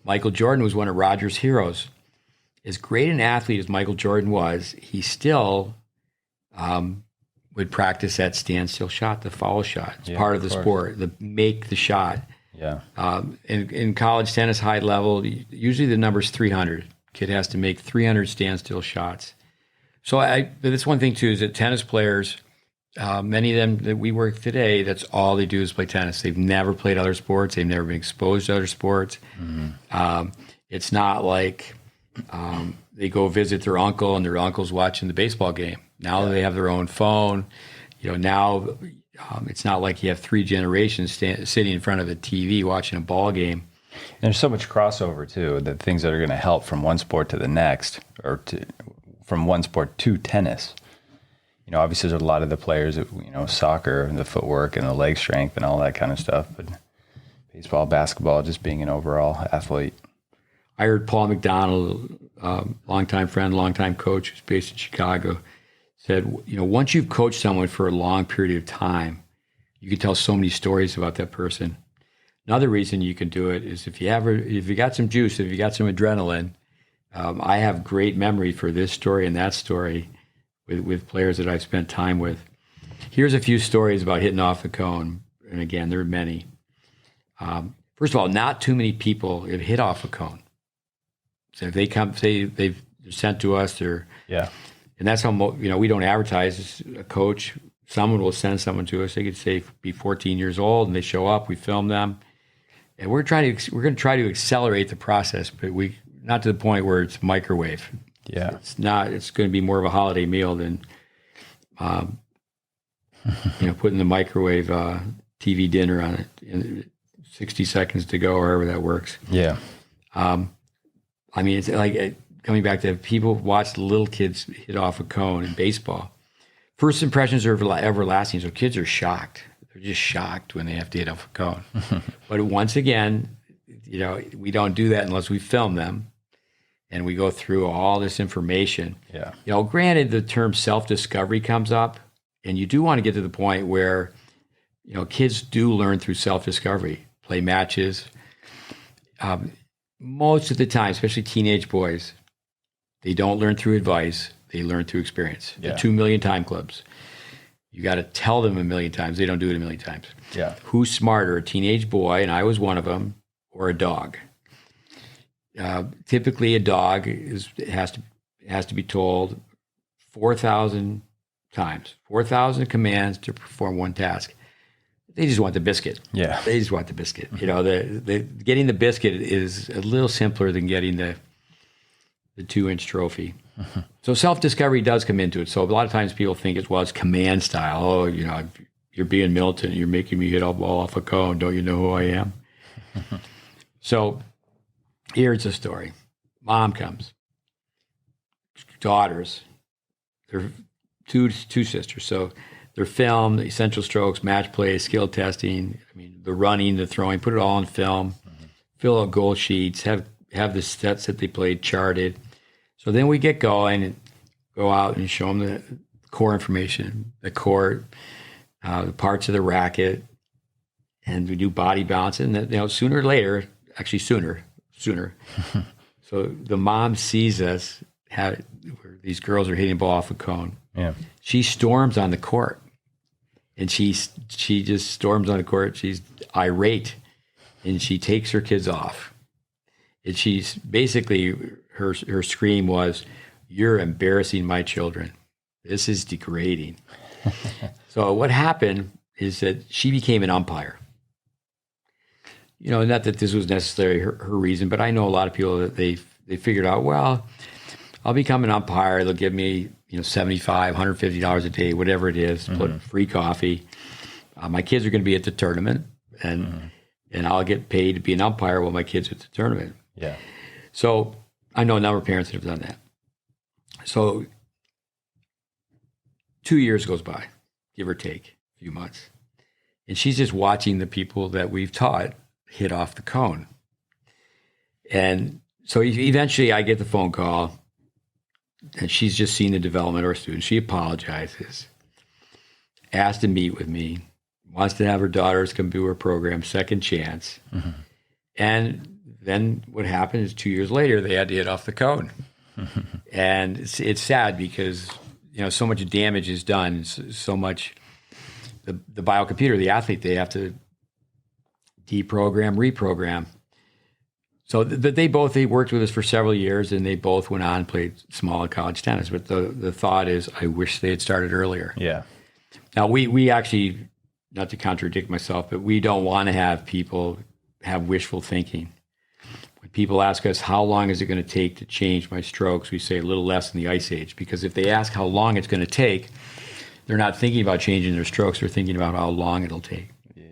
Michael Jordan was one of Roger's heroes. As great an athlete as Michael Jordan was, he still would practice that standstill shot, the follow shot. It's part of the sport, the make the shot. Yeah. In college tennis, high level, usually the number's 300. Kid has to make 300 standstill shots. So but that's one thing too, is that tennis players, many of them that we work today, that's all they do is play tennis. They've never played other sports. They've never been exposed to other sports. Mm-hmm. It's not like they go visit their uncle and their uncle's watching the baseball game. Now they have their own phone. Now it's not like you have 3 generations sitting in front of a TV watching a ball game. And there's so much crossover too, the things that are going to help from one sport to the next, or from one sport to tennis. Obviously there's a lot of the players that, soccer and the footwork and the leg strength and all that kind of stuff, but baseball, basketball, just being an overall athlete. I heard Paul McDonald, longtime friend, longtime coach, who's based in Chicago, said, once you've coached someone for a long period of time, you can tell so many stories about that person. Another reason you can do it is if you got some juice, if you got some adrenaline. I have great memory for this story and that story with players that I've spent time with. Here's a few stories about hitting off the cone. And again, there are many. First of all, not too many people have hit off a cone. So if they come, say they're sent to us, and that's how, we don't advertise. A coach, someone will send someone to us. They could say be 14 years old and they show up, we film them. And we're going to try to accelerate the process, but not to the point where it's microwave. Yeah. It's going to be more of a holiday meal than, putting the microwave TV dinner on it. 60 seconds to go, or however that works. Yeah. It's like coming back to people watch the little kids hit off a cone in baseball. First impressions are everlasting, so kids are shocked. They're just shocked when they have to hit off a cone. But once again, we don't do that unless we film them and we go through all this information. Yeah. Granted, the term self-discovery comes up, and you do want to get to the point where, kids do learn through self-discovery, play matches. Most of the time, especially teenage boys, they don't learn through advice. They learn through experience. Yeah. The 2 million time clubs. You got to tell them 1 million times. They don't do it 1 million times. Yeah. Who's smarter, a teenage boy, and I was one of them, or a dog? Typically, a dog has to be told 4,000 times, 4,000 commands to perform one task. They just want the biscuit. Yeah. They just want the biscuit. The getting the biscuit is a little simpler than getting the 2-inch trophy. So self-discovery does come into it. So a lot of times people think it's command style. Oh, you're being Milton. You're making me hit a ball off a cone. Don't you know who I am? So here's the story. Mom comes. Daughters. They're two sisters. So they're filmed, essential strokes, match play, skill testing. The running, the throwing, put it all on film. Fill out goal sheets. Have the sets that they played charted. So then we get going and go out and show them the core information, the court, the parts of the racket, and we do body balance. And sooner or later, actually sooner. So the mom sees us where these girls are hitting a ball off a cone. Yeah. She storms on the court, and she just storms on the court. She's irate, and she takes her kids off. And she's basically, her scream was, "You're embarrassing my children. This is degrading." So what happened is that she became an umpire. Not that this was necessarily her reason, but I know a lot of people that they figured out, well, I'll become an umpire. They'll give me, $75, $150 a day, whatever it is, put free coffee. My kids are going to be at the tournament, and I'll get paid to be an umpire while my kids are at the tournament. Yeah. So I know a number of parents that have done that. So 2 years goes by, give or take a few months. And she's just watching the people that we've taught hit off the cone. And so eventually I get the phone call, and she's just seen the development of our students. She apologizes, asked to meet with me, wants to have her daughters come do her program, second chance. Mm-hmm. And then what happened is 2 years later, they had to hit off the cone. And it's sad because, so much damage is done. So much, the biocomputer, the athlete, they have to deprogram, reprogram. So they worked with us for several years, and they both went on and played small college tennis. But the thought is, I wish they had started earlier. Yeah. Now, we actually, not to contradict myself, but we don't want to have people have wishful thinking. When people ask us, how long is it going to take to change my strokes? We say a little less than the ice age, because if they ask how long it's going to take, they're not thinking about changing their strokes. They're thinking about how long it'll take. Yeah,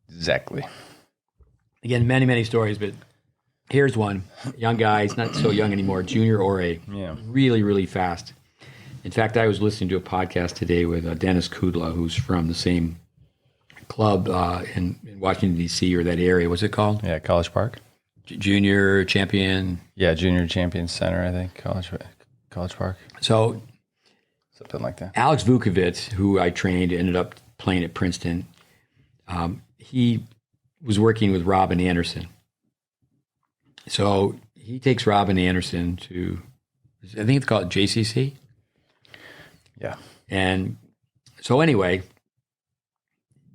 exactly. Again, many, many stories, but here's one. Young guy, he's not so young anymore, junior ORA. Yeah. Really, really fast. In fact, I was listening to a podcast today with Dennis Kudla, who's from the same club in Washington, D.C., or that area. What's it called? Yeah, College Park. Junior Champion. Yeah, Junior Champion Center, I think, College Park. So something like that. Alex Vukovic, who I trained, ended up playing at Princeton. He was working with Robin Anderson. So he takes Robin Anderson to, I think it's called JCC. Yeah. And so anyway,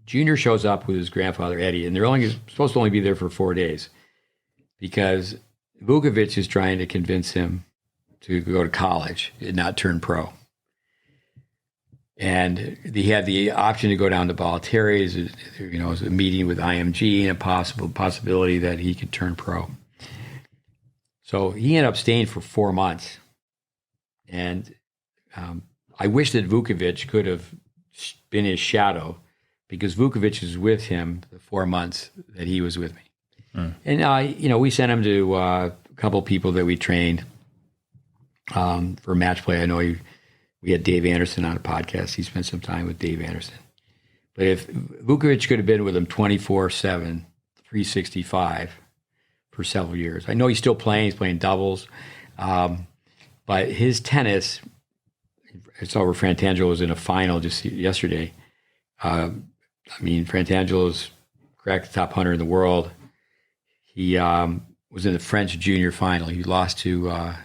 Junior shows up with his grandfather, Eddie, and they're supposed to only be there for 4 days because Vukovic is trying to convince him to go to college and not turn pro. And he had the option to go down to Bollettieri's, it was a meeting with IMG and a possibility that he could turn pro. So he ended up staying for 4 months. And I wish that Vukovic could have been his shadow, because Vukovic was with him the 4 months that he was with me. And, we sent him to a couple of people that we trained for match play. I know we had Dave Anderson on a podcast. He spent some time with Dave Anderson. But if Vukovic could have been with him 24/7, 365 for several years. I know he's still playing. He's playing doubles. But his tennis, I saw where Frantangelo was in a final just yesterday. Frantangelo's cracked the top 100 in the world. He was in the French junior final. He lost to,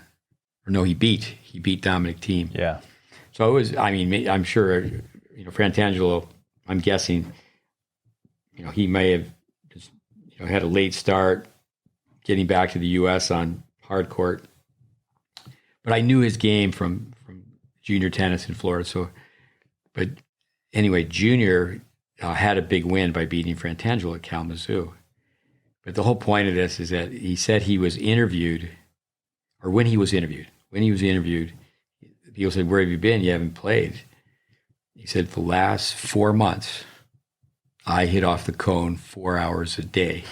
he beat Dominic Thiem. Yeah. So it was, I'm sure, Frantangelo, I'm guessing, he may have just, had a late start getting back to the U.S. on hard court. But I knew his game from junior tennis in Florida. So, but anyway, junior had a big win by beating Frantangelo at Kalamazoo. But the whole point of this is that he said he was interviewed, or when he was interviewed, people said, "Where have you been? You haven't played." He said, "The last 4 months, I hit off the cone 4 hours a day."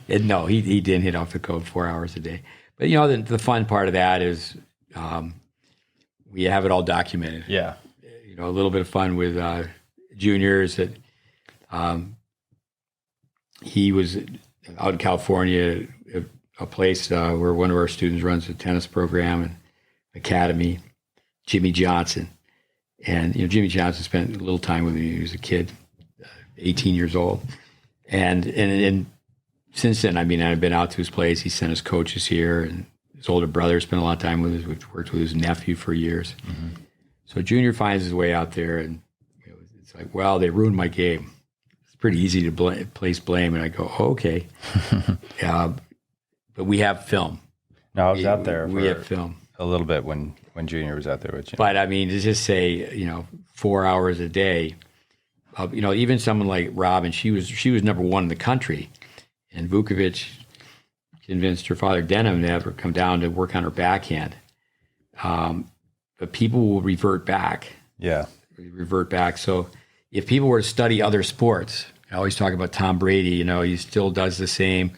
And no, he didn't hit off the cone 4 hours a day. But, the fun part of that is we have it all documented. Yeah. A little bit of fun with juniors that he was out in California, a place where one of our students runs a tennis program and academy, Jimmy Johnson. And, Jimmy Johnson spent a little time with me. He was a kid, 18 years old. And since then, I've been out to his place. He sent his coaches here, and his older brother spent a lot of time with us. We've worked with his nephew for years. Mm-hmm. So Junior finds his way out there, and it's like, well, they ruined my game. It's pretty easy to place blame. And I go, oh, okay. But we have film. No, I was out there. We have film. A little bit when Junior was out there with you. But to just say, 4 hours a day, even someone like Robin, she was number one in the country, and Vukovic convinced her father Denham to have her come down to work on her backhand. But people will revert back. Yeah. Revert back. So if people were to study other sports, I always talk about Tom Brady, he still does the same,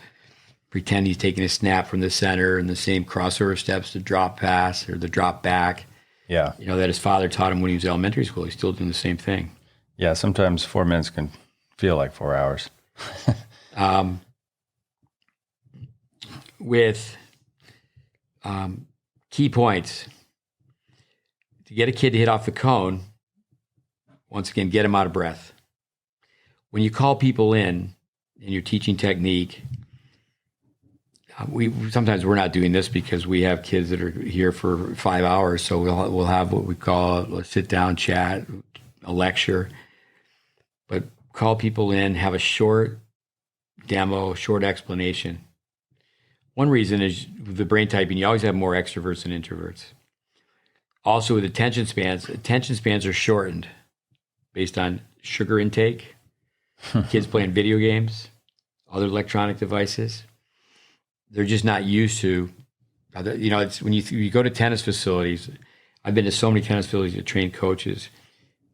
pretend he's taking a snap from the center and the same crossover steps, the drop pass or the drop back. Yeah. That his father taught him when he was in elementary school. He's still doing the same thing. Yeah. Sometimes 4 minutes can feel like 4 hours. With key points to get a kid to hit off the cone. Once again, get them out of breath. When you call people in and you're teaching technique, sometimes we're not doing this because we have kids that are here for 5 hours. So we'll have what we call a sit down chat, a lecture. But call people in, have a short demo, short explanation. One reason is with the brain typing, you always have more extroverts than introverts. Also with attention spans are shortened based on sugar intake, kids playing video games, other electronic devices. They're just not used to, it's when you go to tennis facilities. I've been to so many tennis facilities to train coaches,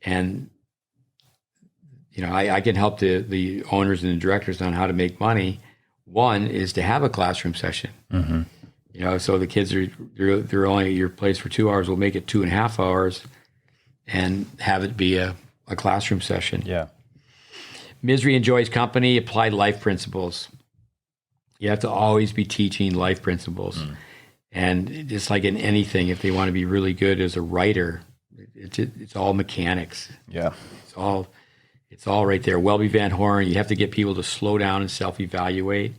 and I can help the owners and the directors on how to make money. One is to have a classroom session. Mm-hmm. So the kids they're only at your place for 2 hours. We'll make it 2.5 hours, and have it be a classroom session. Yeah. Misery enjoys company. Applied life principles. You have to always be teaching life principles. And just like in anything, if they want to be really good as a writer, it's all mechanics. Yeah. It's all right there. Welby Van Horn, you have to get people to slow down and self-evaluate.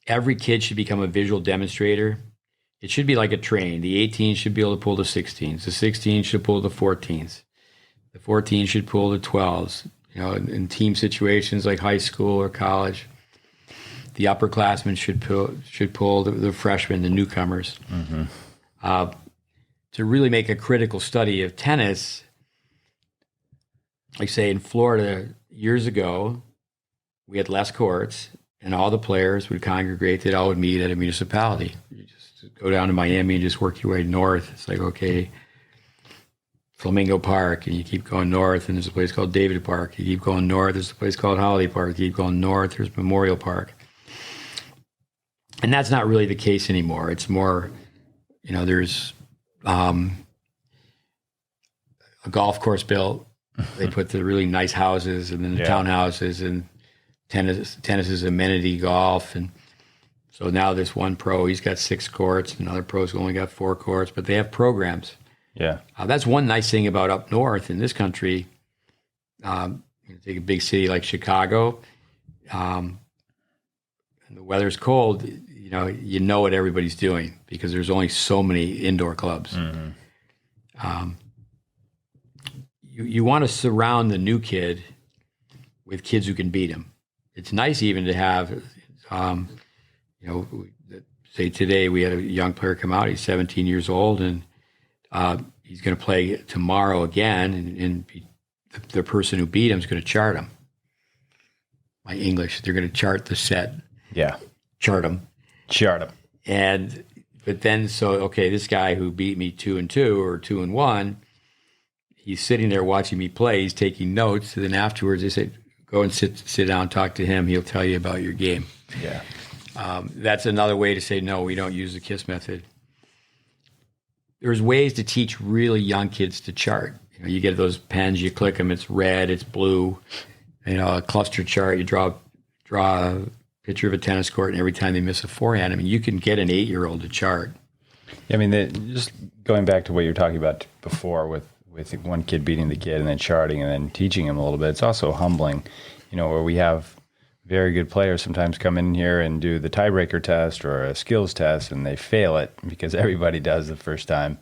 Every kid should become a visual demonstrator. It should be like a train. The 18s should be able to pull the 16s. The 16s should pull the 14s. The 14s should pull the 12s. In team situations like high school or college, the upperclassmen should pull the freshmen, the newcomers. Mm-hmm. To really make a critical study of tennis, like say in Florida years ago, we had less courts, and all the players would congregate. They'd all would meet at a municipality. go down to Miami and just work your way north. It's like, okay, Flamingo Park, and you keep going north, and there's a place called David Park. You keep going north, there's a place called Holiday Park. You keep going north, there's Memorial Park. And that's not really the case anymore. It's more, there's a golf course built. They put the really nice houses and then the townhouses and tennis is amenity golf. And so now there's one pro, he's got 6 courts, and another pro's only got 4 courts, but they have programs. Yeah. That's one nice thing about up north in this country. Take a big city like Chicago, and the weather's cold, you know what everybody's doing because there's only so many indoor clubs. Mm-hmm. You want to surround the new kid with kids who can beat him. It's nice even to have, say today we had a young player come out. He's 17 years old, and he's going to play tomorrow again, and the person who beat him is going to chart him. My English, they're going to chart the set. Yeah. Chart him. But then, this guy who beat me 2-2 or 2-1, he's sitting there watching me play. He's taking notes. And then afterwards, they say, go and sit down, talk to him. He'll tell you about your game. Yeah. That's another way to say, no, we don't use the KISS method. There's ways to teach really young kids to chart. You get those pens, you click them, it's red, it's blue. A cluster chart, you draw a picture of a tennis court, and every time they miss a forehand, you can get an 8-year-old to chart. I mean, just going back to what you were talking about before with one kid beating the kid and then charting and then teaching him a little bit, it's also humbling, where we have very good players sometimes come in here and do the tiebreaker test or a skills test, and they fail it because everybody does the first time.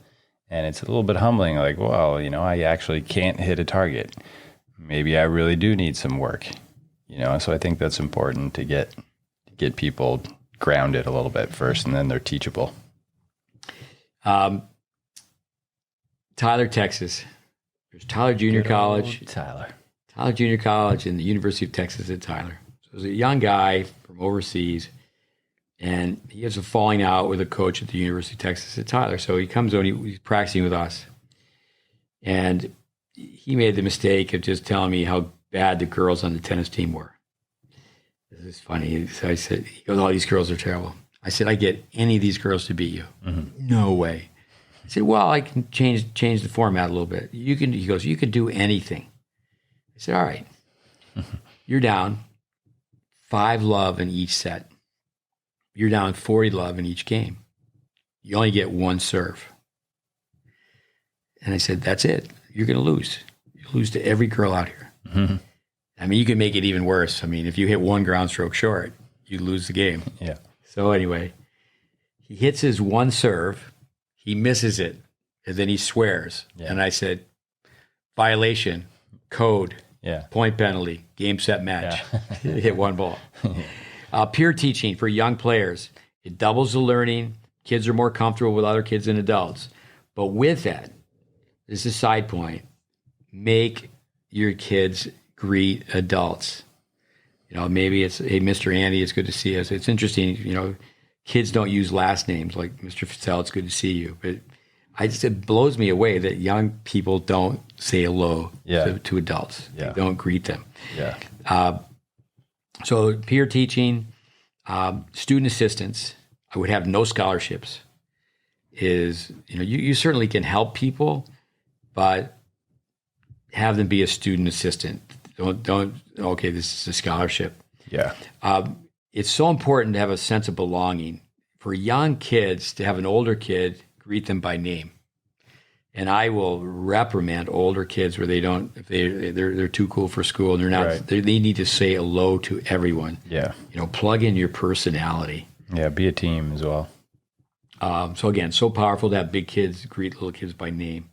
And it's a little bit humbling, like, well, I actually can't hit a target. Maybe I really do need some work, So I think that's important to get people grounded a little bit first, and then they're teachable. Tyler, Texas. There's Tyler Junior College. Tyler Junior College and the University of Texas at Tyler. So there's a young guy from overseas, and he has a falling out with a coach at the University of Texas at Tyler. So he comes on, he's practicing with us. And he made the mistake of just telling me how bad the girls on the tennis team were. This is funny. So he goes, oh, these girls are terrible. I said, I get any of these girls to beat you. Mm-hmm. No way. I said, well, I can change the format a little bit. He goes, you can do anything. I said, all right. You're down 5-love in each set. You're down 40-love in each game. You only get 1 serve. And I said, that's it. You're going to lose. You lose to every girl out here. Mm-hmm. You can make it even worse. If you hit 1 ground stroke short, you lose the game. Yeah. So anyway, he hits his 1 serve. He misses it. And then he swears. Yeah. And I said, violation, code, point penalty, game, set, match. Yeah. Hit 1 ball. Peer teaching for young players. It doubles the learning. Kids are more comfortable with other kids than adults. But with that, this is a side point. Make your kids greet adults. Maybe it's, hey, Mr. Andy, it's good to see us. It's interesting, kids don't use last names like Mr. Fitzell, it's good to see you. But it blows me away that young people don't say hello to adults. Yeah. They don't greet them. Yeah. So peer teaching, student assistance, I would have no scholarships. Is, you certainly can help people, but have them be a student assistant. Don't okay, this is a scholarship. Yeah. It's so important to have a sense of belonging. For young kids to have an older kid greet them by name. And I will reprimand older kids where they don't, if they're too cool for school and they're not, right. They need to say hello to everyone. Yeah. Plug in your personality. Yeah, be a team as well. So again, so powerful to have big kids greet little kids by name.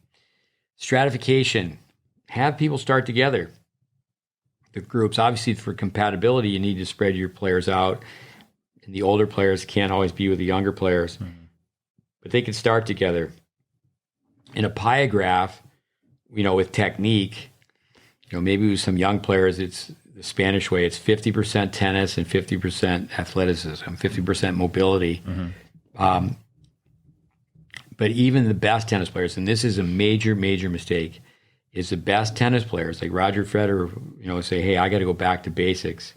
Stratification. Have people start together. The groups, obviously for compatibility, you need to spread your players out. And the older players can't always be with the younger players. Mm-hmm. But they can start together. In a pie graph, with technique, maybe with some young players, it's the Spanish way. It's 50% tennis and 50% athleticism, 50% mobility. Mm-hmm. But even the best tennis players, and this is a major, major mistake, is the best tennis players like Roger Federer, say, hey, I got to go back to basics.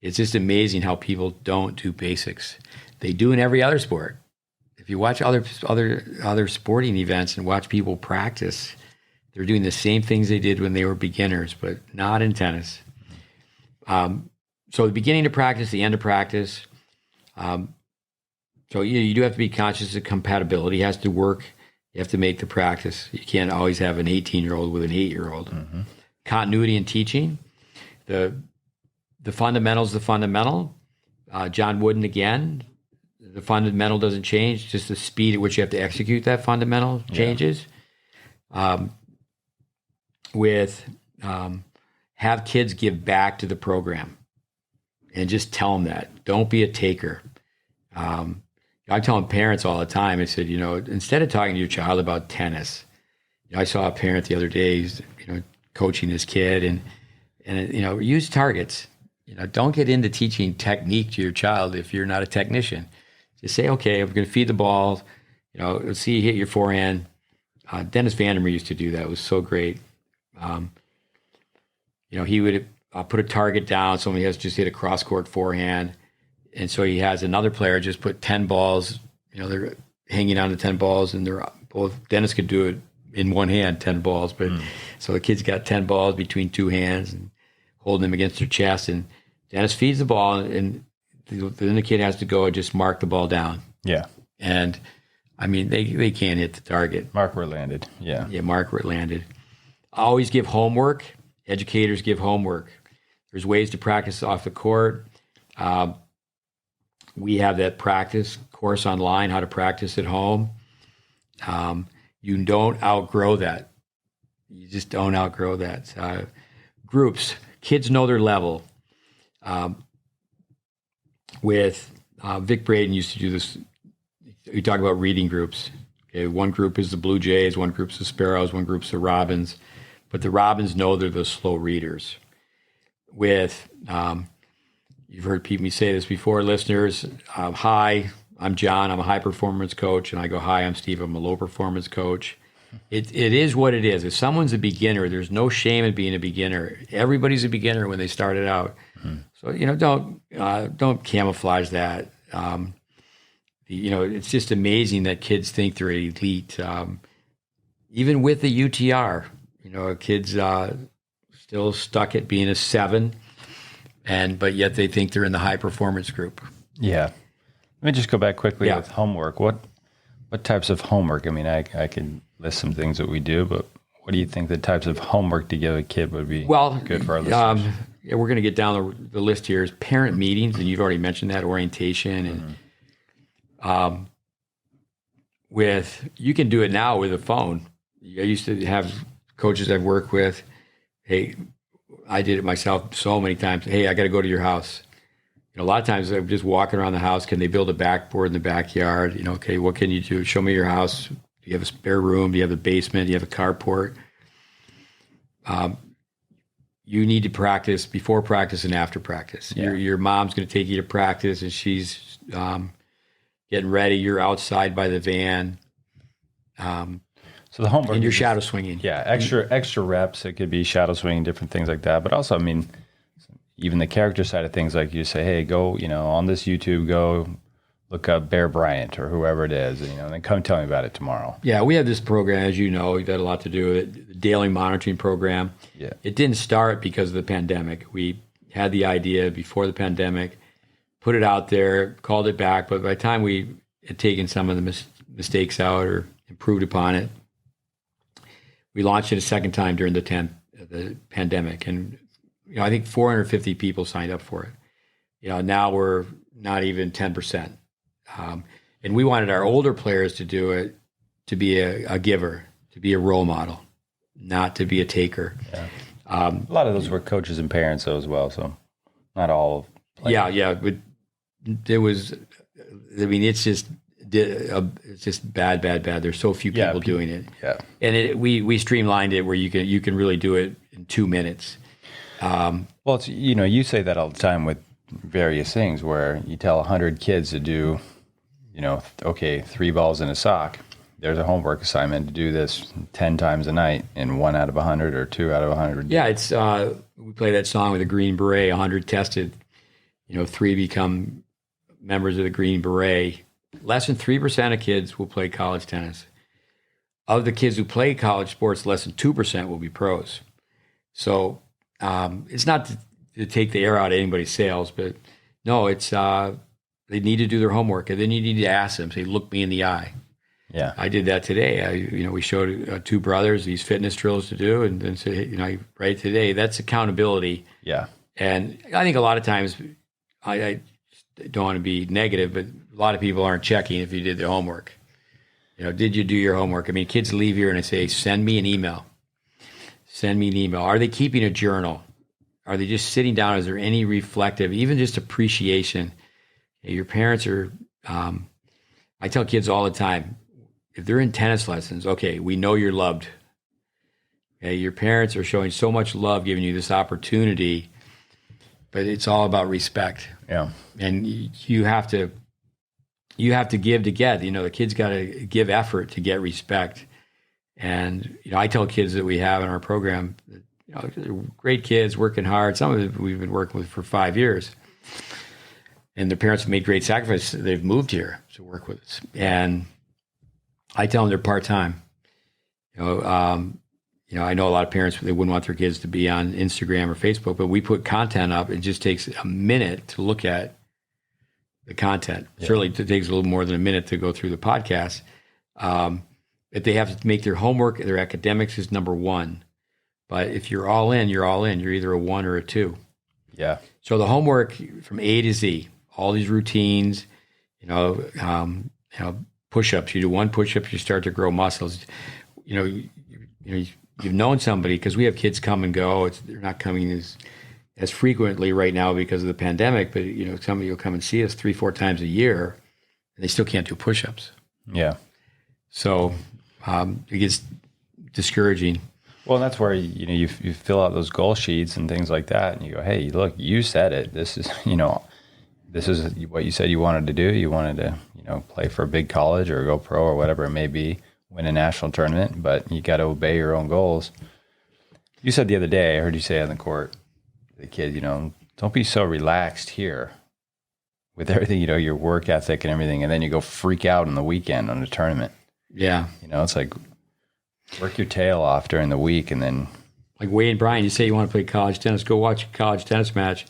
It's just amazing how people don't do basics. They do in every other sport. If you watch other sporting events and watch people practice, they're doing the same things they did when they were beginners, but not in tennis. So the beginning of practice, the end of practice. So you do have to be conscious of compatibility. It has to work. You have to make the practice. You can't always have an 18-year-old with an 8-year-old. Mm-hmm. Continuity in teaching. The fundamental's the fundamental. John Wooden again. The fundamental doesn't change. Just the speed at which you have to execute that fundamental changes. Have kids give back to the program, and just tell them that. Don't be a taker. I'm telling parents all the time, I said, instead of talking to your child about tennis, I saw a parent the other day, he's, coaching his kid and use targets. Don't get into teaching technique to your child if you're not a technician. Just say, okay, I'm going to feed the ball. Let's see you hit your forehand. Dennis Vandermeer used to do that. It was so great. He would put a target down. Somebody has just hit a cross-court forehand. And so he has another player just put 10 balls, they're hanging on to 10 balls, and they're both, Dennis could do it in one hand, 10 balls. But so the kid's got 10 balls between two hands and holding them against their chest. And Dennis feeds the ball, and then the kid has to go and just mark the ball down. Yeah. And I mean, they can't hit the target. Mark where it landed. Yeah. Yeah, mark where it landed. Always give homework. Educators give homework. There's ways to practice off the court. We have that practice course online, how to practice at home. You don't outgrow that. You just don't outgrow that. Groups, kids know their level. Vic Braden used to do this. We talk about reading groups. Okay, one group is the Blue Jays, one group's the Sparrows, one group's the Robins. But the Robins know they're the slow readers. You've heard me say this before, listeners. Hi, I'm John. I'm a high performance coach. And I go, hi, I'm Steve. I'm a low performance coach. It is what it is. If someone's a beginner, there's no shame in being a beginner. Everybody's a beginner when they started out. Mm-hmm. So, don't camouflage that. It's just amazing that kids think they're elite. Even with the UTR, kids still stuck at being a 7. But yet they think they're in the high performance group. Yeah. Let me just go back quickly with homework. What types of homework? I mean, I could list some things that we do, but what do you think the types of homework to give a kid would be good for our listeners? We're going to get down the list here. Is parent meetings, and you've already mentioned that, orientation, and you can do it now with a phone. I used to have coaches I've worked with. Hey, I did it myself so many times. Hey, I got to go to your house. A lot of times I'm just walking around the house. Can they build a backboard in the backyard? Okay, what can you do? Show me your house. Do you have a spare room? Do you have a basement? Do you have a carport? You need to practice before practice and after practice. Yeah. Your mom's going to take you to practice, and she's getting ready. You're outside by the van. So the homework, and you're shadow swinging. Yeah, extra reps. It could be shadow swinging, different things like that. But also, I mean, even the character side of things, like you say, hey, go, on this YouTube, go look up Bear Bryant or whoever it is, and then come tell me about it tomorrow. Yeah, we have this program, as you know, we've had a lot to do with it, the daily monitoring program. Yeah. It didn't start because of the pandemic. We had the idea before the pandemic, put it out there, called it back, but by the time we had taken some of the mistakes out or improved upon it, we launched it a second time during the pandemic, and I think 450 people signed up for it. Now we're not even 10%, and we wanted our older players to do it, to be a giver, to be a role model, not to be a taker. Yeah. A lot of those were coaches and parents though as well, so not all. Yeah, but there was. I mean, it's just bad. There's so few people doing it. Yeah, and we streamlined it where you can really do it in 2 minutes. Well, it's, you say that all the time with various things where you tell 100 kids to do, 3 balls in a sock. there's a homework assignment to do this 10 times a night in 1 out of 100 or 2 out of 100. Yeah, it's we play that song with the Green Beret, 100 tested, 3 become members of the Green Beret. Less than 3% of kids will play college tennis. Of the kids who play college sports, less than 2% will be pros. So it's not to take the air out of anybody's sails, but no, it's they need to do their homework, and then you need to ask them, say, look me in the eye. Yeah, I did that today. We showed 2 brothers these fitness drills to do, and then say, right today, that's accountability. Yeah, and I think a lot of times, I don't want to be negative, but a lot of people aren't checking if you did their homework. Did you do your homework? I mean, kids leave here and they say, send me an email. Send me an email. Are they keeping a journal? Are they just sitting down? Is there any reflective, even just appreciation? Your parents are, I tell kids all the time, if they're in tennis lessons, okay, we know you're loved. Okay, your parents are showing so much love, giving you this opportunity, but it's all about respect. Yeah. And you have to give to get. The kids got to give effort to get respect. And I tell kids that we have in our program, great kids working hard. Some of them we've been working with for 5 years, and their parents have made great sacrifices. They've moved here to work with us, and I tell them they're part-time. I know a lot of parents, they wouldn't want their kids to be on Instagram or Facebook, but we put content up. It just takes a minute to look at the content. Yeah. Certainly it takes a little more than a minute to go through the podcast. If they have to make their homework, their academics is number 1. But if you're all in, you're all in. You're either a 1 or a 2. Yeah. So the homework from A to Z, all these routines, push-ups. You do 1 push-up, you start to grow muscles. You've known somebody, because we have kids come and go. They're not coming as frequently right now because of the pandemic, but somebody will come and see us 3-4 times a year, and they still can't do push-ups. Yeah. So it gets discouraging. Well, that's where you fill out those goal sheets and things like that, and you go, hey, look, you said it. This is this is what you said you wanted to do. You wanted to play for a big college or go pro or whatever it may be, win a national tournament, but you got to obey your own goals. You said the other day, I heard you say on the court, the kids, don't be so relaxed here with everything, your work ethic and everything, and then you go freak out on the weekend on a tournament. Yeah. It's like work your tail off during the week, and then like Wade and Brian, you say you want to play college tennis, go watch a college tennis match.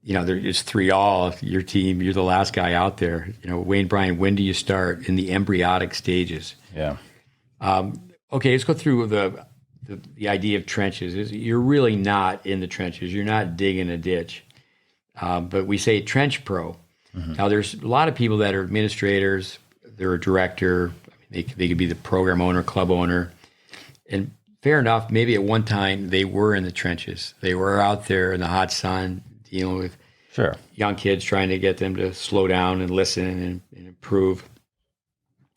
There's 3-all, your team, you're the last guy out there. Wayne Bryan, when do you start? In the embryonic stages. Yeah. Okay, let's go through the idea of trenches. You're really not in the trenches. You're not digging a ditch. But we say trench pro. Mm-hmm. Now, there's a lot of people that are administrators. They're a director. They could be the program owner, club owner. And fair enough, maybe at one time they were in the trenches. They were out there in the hot sun dealing with young kids, trying to get them to slow down and listen and improve.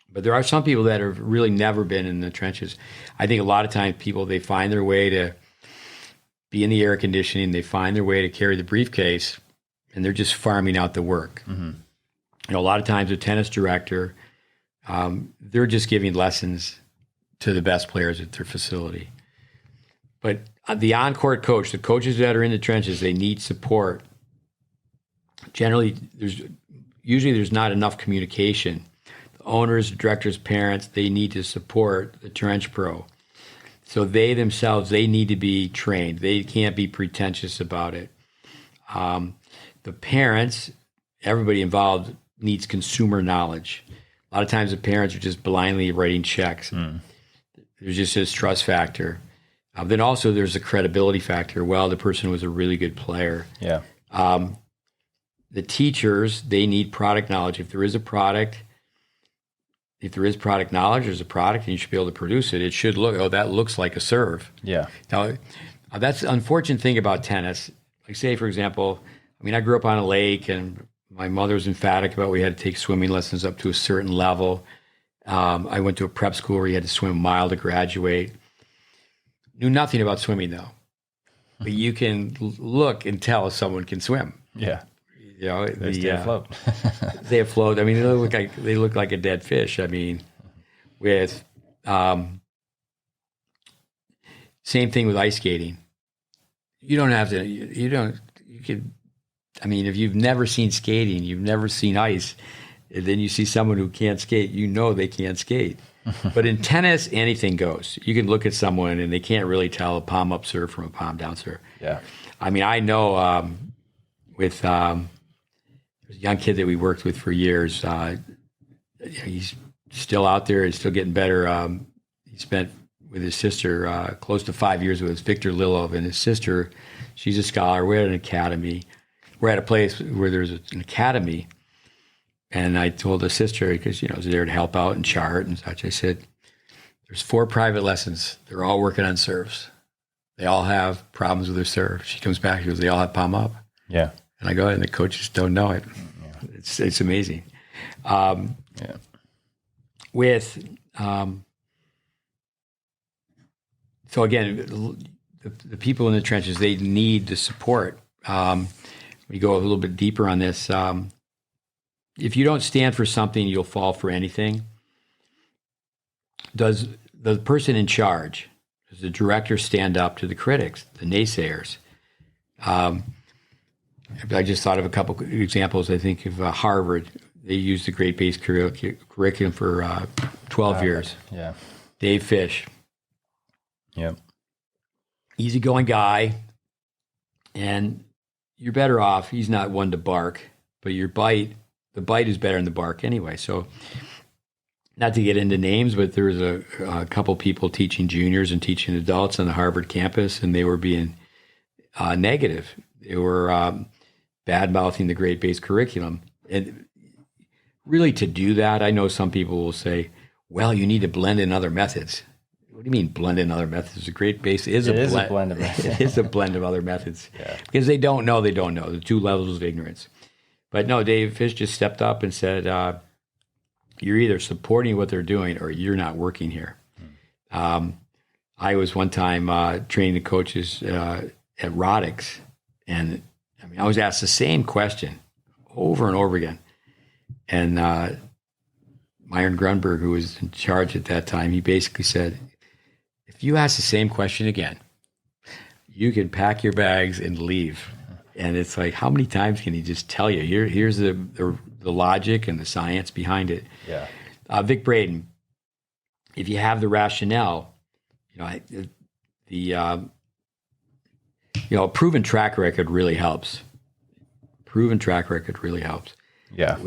But there are some people that have really never been in the trenches. I think a lot of times people, they find their way to be in the air conditioning. They find their way to carry the briefcase, and they're just farming out the work. Mm-hmm. A lot of times a tennis director, they're just giving lessons to the best players at their facility. But the on-court coach, the coaches that are in the trenches, they need support. Generally, there's not enough communication. The owners, directors, parents, they need to support the trench pro. So they themselves, they need to be trained. They can't be pretentious about it. The parents, everybody involved needs consumer knowledge. A lot of times the parents are just blindly writing checks. There's just this trust factor. Then also there's a credibility factor. Well, the person was a really good player. Yeah. The teachers, they need product knowledge. If there is product knowledge, there's a product and you should be able to produce it. It should look, that looks like a serve. Yeah. Now, that's the unfortunate thing about tennis. Like say, for example, I grew up on a lake and my mother was emphatic about we had to take swimming lessons up to a certain level. I went to a prep school where you had to swim a mile to graduate. Knew nothing about swimming though, but you can look and tell if someone can swim. Yeah. They stay afloat. They afloat. I mean, they look like a dead fish. I mean, with same thing with ice skating. You don't have to. You could. I mean, if you've never seen skating, you've never seen ice, and then you see someone who can't skate, they can't skate. But in tennis, anything goes. You can look at someone and they can't really tell a palm up serve from a palm down serve. Yeah. I mean, I know with a young kid that we worked with for years, he's still out there. He's still getting better. He spent with his sister close to 5 years with Victor Lilov, and his sister, she's a scholar. We're at an academy. We're at a place where there's an academy. And I told the sister, because, I was there to help out and chart and such. I said, there's 4 private lessons. They're all working on serves. They all have problems with their serve. She comes back, she goes, they all have palm up. Yeah. And I go, and the coaches don't know it. Yeah. It's amazing. With, so again, the people in the trenches, they need the support. We go a little bit deeper on this. If you don't stand for something, you'll fall for anything. Does the person in charge, does the director stand up to the critics, the naysayers? I just thought of a couple examples. I think of Harvard. They used the GreatBase curriculum for 12 years. Yeah. Dave Fish. Yep. Easygoing guy. And you're better off. He's not one to bark, but the bite is better than the bark anyway. So not to get into names, but there was a couple people teaching juniors and teaching adults on the Harvard campus, and they were being negative. They were bad-mouthing the GreatBase curriculum. And really to do that, I know some people will say, well, you need to blend in other methods. What do you mean blend in other methods? The GreatBase is a blend of methods. It is a blend of other methods. Yeah. Because they don't know. The 2 levels of ignorance. But no, Dave Fish just stepped up and said, you're either supporting what they're doing or you're not working here. I was one time training the coaches at Roddick's, and I mean, I was asked the same question over and over again. And Myron Grunberg, who was in charge at that time, he basically said, if you ask the same question again, you can pack your bags and leave. And it's like, how many times can he just tell you? Here's the logic and the science behind it. Yeah. Vic Braden, if you have the rationale, proven track record really helps. Yeah.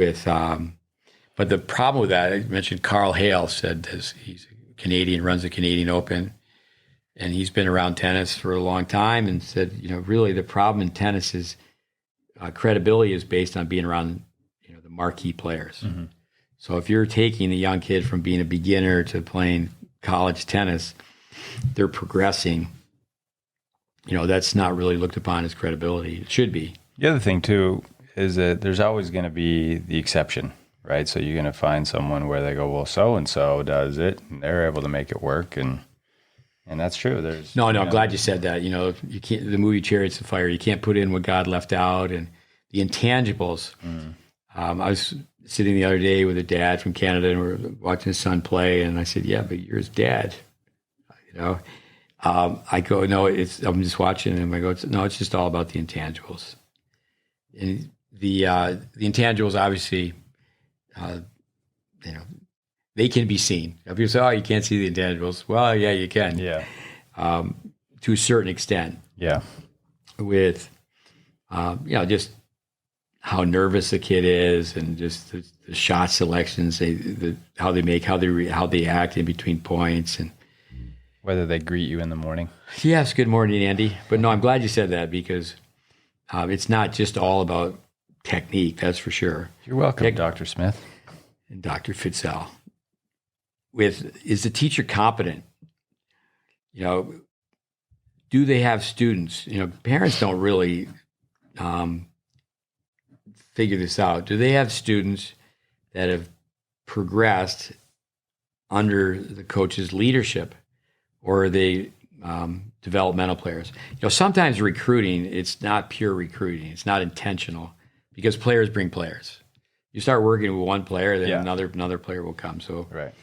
But the problem with that, I mentioned Carl Hale said this. He's a Canadian, runs the Canadian Open. And he's been around tennis for a long time and said, really the problem in tennis is credibility is based on being around, the marquee players. Mm-hmm. So if you're taking a young kid from being a beginner to playing college tennis, they're progressing. That's not really looked upon as credibility. It should be. The other thing too is that there's always going to be the exception, right? So you're going to find someone where they go, well, so-and-so does it, and they're able to make it work. And that's true. I'm glad you said that. You can't. The movie Chariots of Fire. You can't put in what God left out, and the intangibles. I was sitting the other day with a dad from Canada, and we're watching his son play, and I said, "Yeah, but you're his dad." I go, "No, I'm just watching him." I go, "No, it's just all about the intangibles." And the intangibles, obviously, they can be seen. People say, "Oh, you can't see the intangibles." Well, yeah, you can. Yeah. To a certain extent. Yeah. With, just how nervous the kid is, and just the shot selections, how they act in between points, and whether they greet you in the morning. Yes, good morning, Andy. But no, I'm glad you said that, because it's not just all about technique. That's for sure. You're welcome, Dr. Smith and Dr. Fitzell. Is the teacher competent? Do they have students? Parents don't really figure this out. Do they have students that have progressed under the coach's leadership, or are they developmental players? Sometimes recruiting, it's not pure recruiting. It's not intentional. because players bring players. You start working with one player, then Yeah. another player will come. So Right.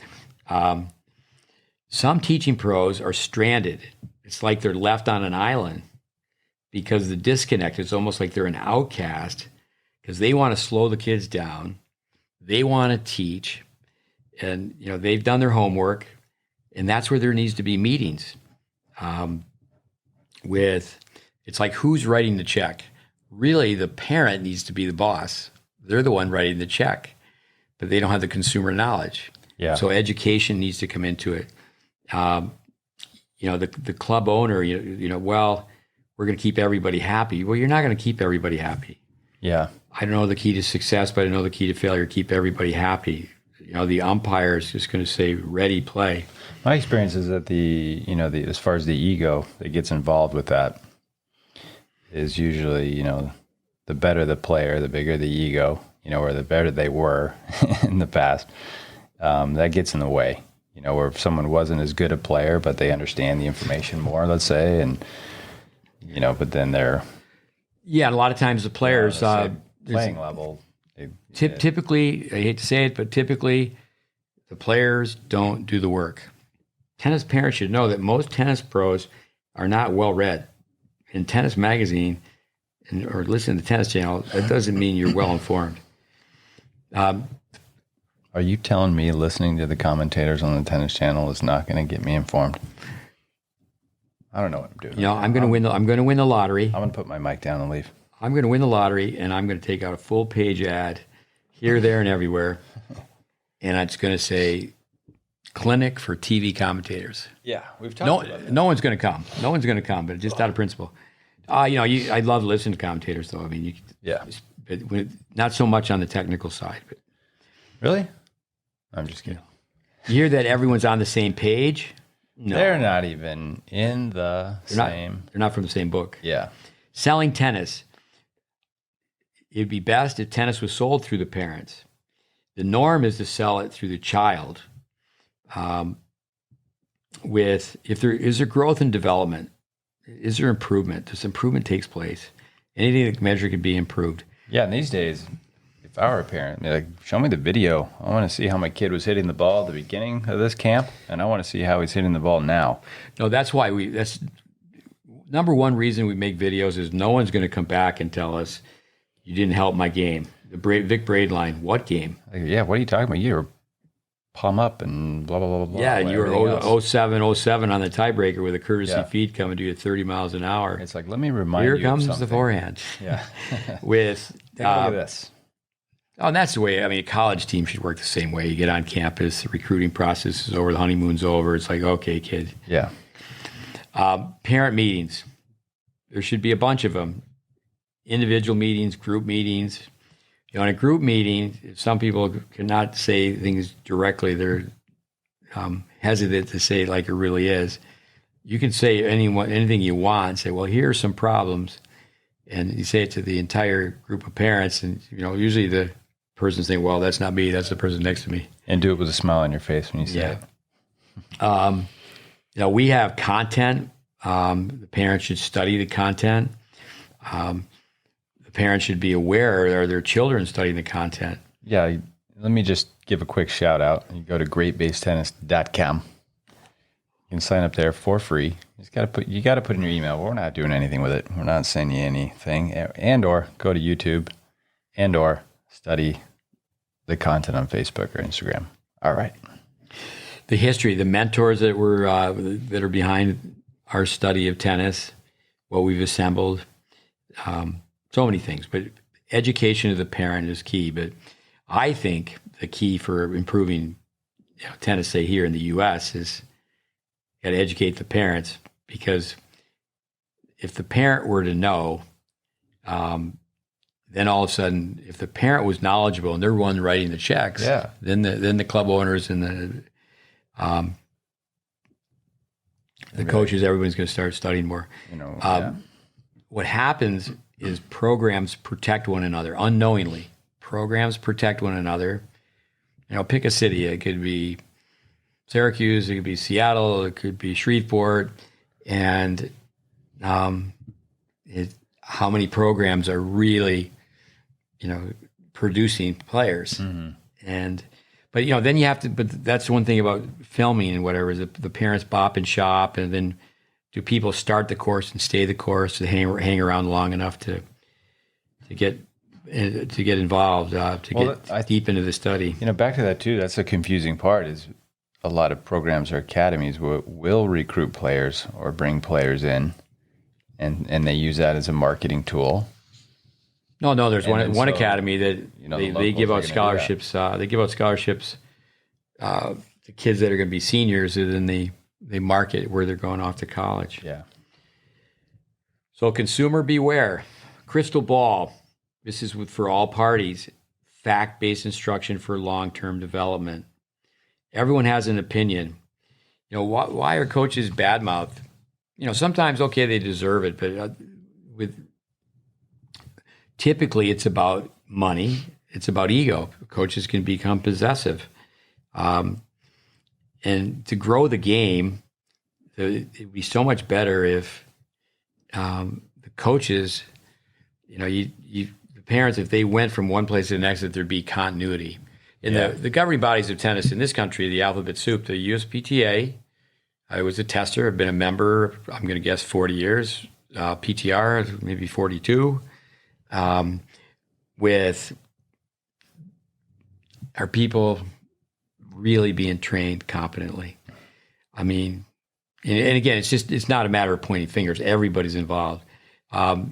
some teaching pros are stranded. It's like they're left on an island because the disconnect. It's almost like they're an outcast because they want to slow the kids down. They want to teach, and they've done their homework, and that's where there needs to be meetings. It's like who's writing the check. Really, the parent needs to be the boss. They're the one writing the check, but they don't have the consumer knowledge. Yeah. So education needs to come into it. The club owner, well, we're going to keep everybody happy. Well, you're not going to keep everybody happy. Yeah. I don't know the key to success, but I know the key to failure. Keep everybody happy. The umpire is just going to say, ready, play. My experience is that as far as the ego that gets involved with that is usually, the better the player, the bigger the ego, or the better they were in the past. That gets in the way, where if someone wasn't as good a player, but they understand the information more, let's say, and, but then they're. Yeah, and a lot of times the players. Playing level. Typically, I hate to say it, but typically the players don't do the work. Tennis parents should know that most tennis pros are not well read. In Tennis Magazine or listen to the Tennis Channel, that doesn't mean you're well informed. Are you telling me listening to the commentators on the Tennis Channel is not going to get me informed? I don't know what I'm doing. I'm going to win. I'm going to win the lottery. I'm going to put my mic down and leave. I'm going to win the lottery, and I'm going to take out a full page ad here, there, and everywhere, and it's going to say clinic for TV commentators. Yeah, we've talked about that. No one's going to come. No one's going to come, but just out of principle. I love listening to commentators, though. I mean, but not so much on the technical side. But really, I'm just kidding. You hear that everyone's on the same page? No, they're not even in the same. They're not from the same book. Yeah, selling tennis. It'd be best if tennis was sold through the parents. The norm is to sell it through the child. If there is there growth and development, is there improvement? This improvement takes place. Anything that measure can be improved. Yeah, and these days, if I were a parent, like, show me the video. I want to see how my kid was hitting the ball at the beginning of this camp, and I want to see how he's hitting the ball now. No, that's why that's number one reason we make videos is no one's going to come back and tell us, you didn't help my game. The Vic Braid line, what game? Yeah, what are you talking about? You were palm up and blah, blah, blah, blah. Yeah, and you were 07 on the tiebreaker with a courtesy feed coming to you at 30 miles an hour. It's like, let me remind you of something. Here comes comes the forehand. Yeah. With take a look at this. Oh, and that's the way, a college team should work the same way. You get on campus, the recruiting process is over, the honeymoon's over. It's like, okay, kid. Yeah. Parent meetings. There should be a bunch of them. Individual meetings, group meetings. In a group meeting, if some people cannot say things directly, they're hesitant to say it like it really is. You can say anything you want. Say, well, here are some problems. And you say it to the entire group of parents. And, usually the person's saying, well, that's not me. That's the person next to me. And do it with a smile on your face when you say it. We have content. The parents should study the content. The parents should be aware, are their children studying the content? Yeah. Let me just give a quick shout out. You go to GreatBaseTennis.com. You can sign up there for free. You got to put in your email. We're not doing anything with it. We're not sending you anything. Or go to YouTube or study the content on Facebook or Instagram. All right. The history, the mentors that are behind our study of tennis, what we've assembled, so many things. But education of the parent is key. But I think the key for improving tennis, say here in the U.S., is got to educate the parents, because if the parent were to know, then all of a sudden, if the parent was knowledgeable and they're one writing the checks, then the club owners and the coaches, everyone's going to start studying more. What happens is programs protect one another unknowingly. Programs protect one another. Pick a city. It could be Syracuse, it could be Seattle, it could be Shreveport, and how many programs are really producing players. Mm-hmm. But then you have to, but that's one thing about filming and whatever, is the parents bop and shop, and then do people start the course and stay the course, to hang around long enough to get involved, get deep into the study. Back to that too, that's a confusing part, is a lot of programs or academies will recruit players or bring players in, and they use that as a marketing tool. No, there's one academy that they give out scholarships. They give out scholarships to kids that are going to be seniors, and then they market where they're going off to college. Yeah. So consumer beware. Crystal ball. This is for all parties. Fact-based instruction for long-term development. Everyone has an opinion. Why are coaches badmouthed? Sometimes, okay, they deserve it, but typically it's about money. It's about ego. Coaches can become possessive. And to grow the game, it'd be so much better if the coaches, the parents, if they went from one place to the next, that there'd be continuity. In the governing bodies of tennis in this country, the alphabet soup, the USPTA, I was a tester. I've been a member, I'm going to guess 40 years. PTR, maybe 42. With are people really being trained competently? I mean, and again, it's not a matter of pointing fingers. Everybody's involved. I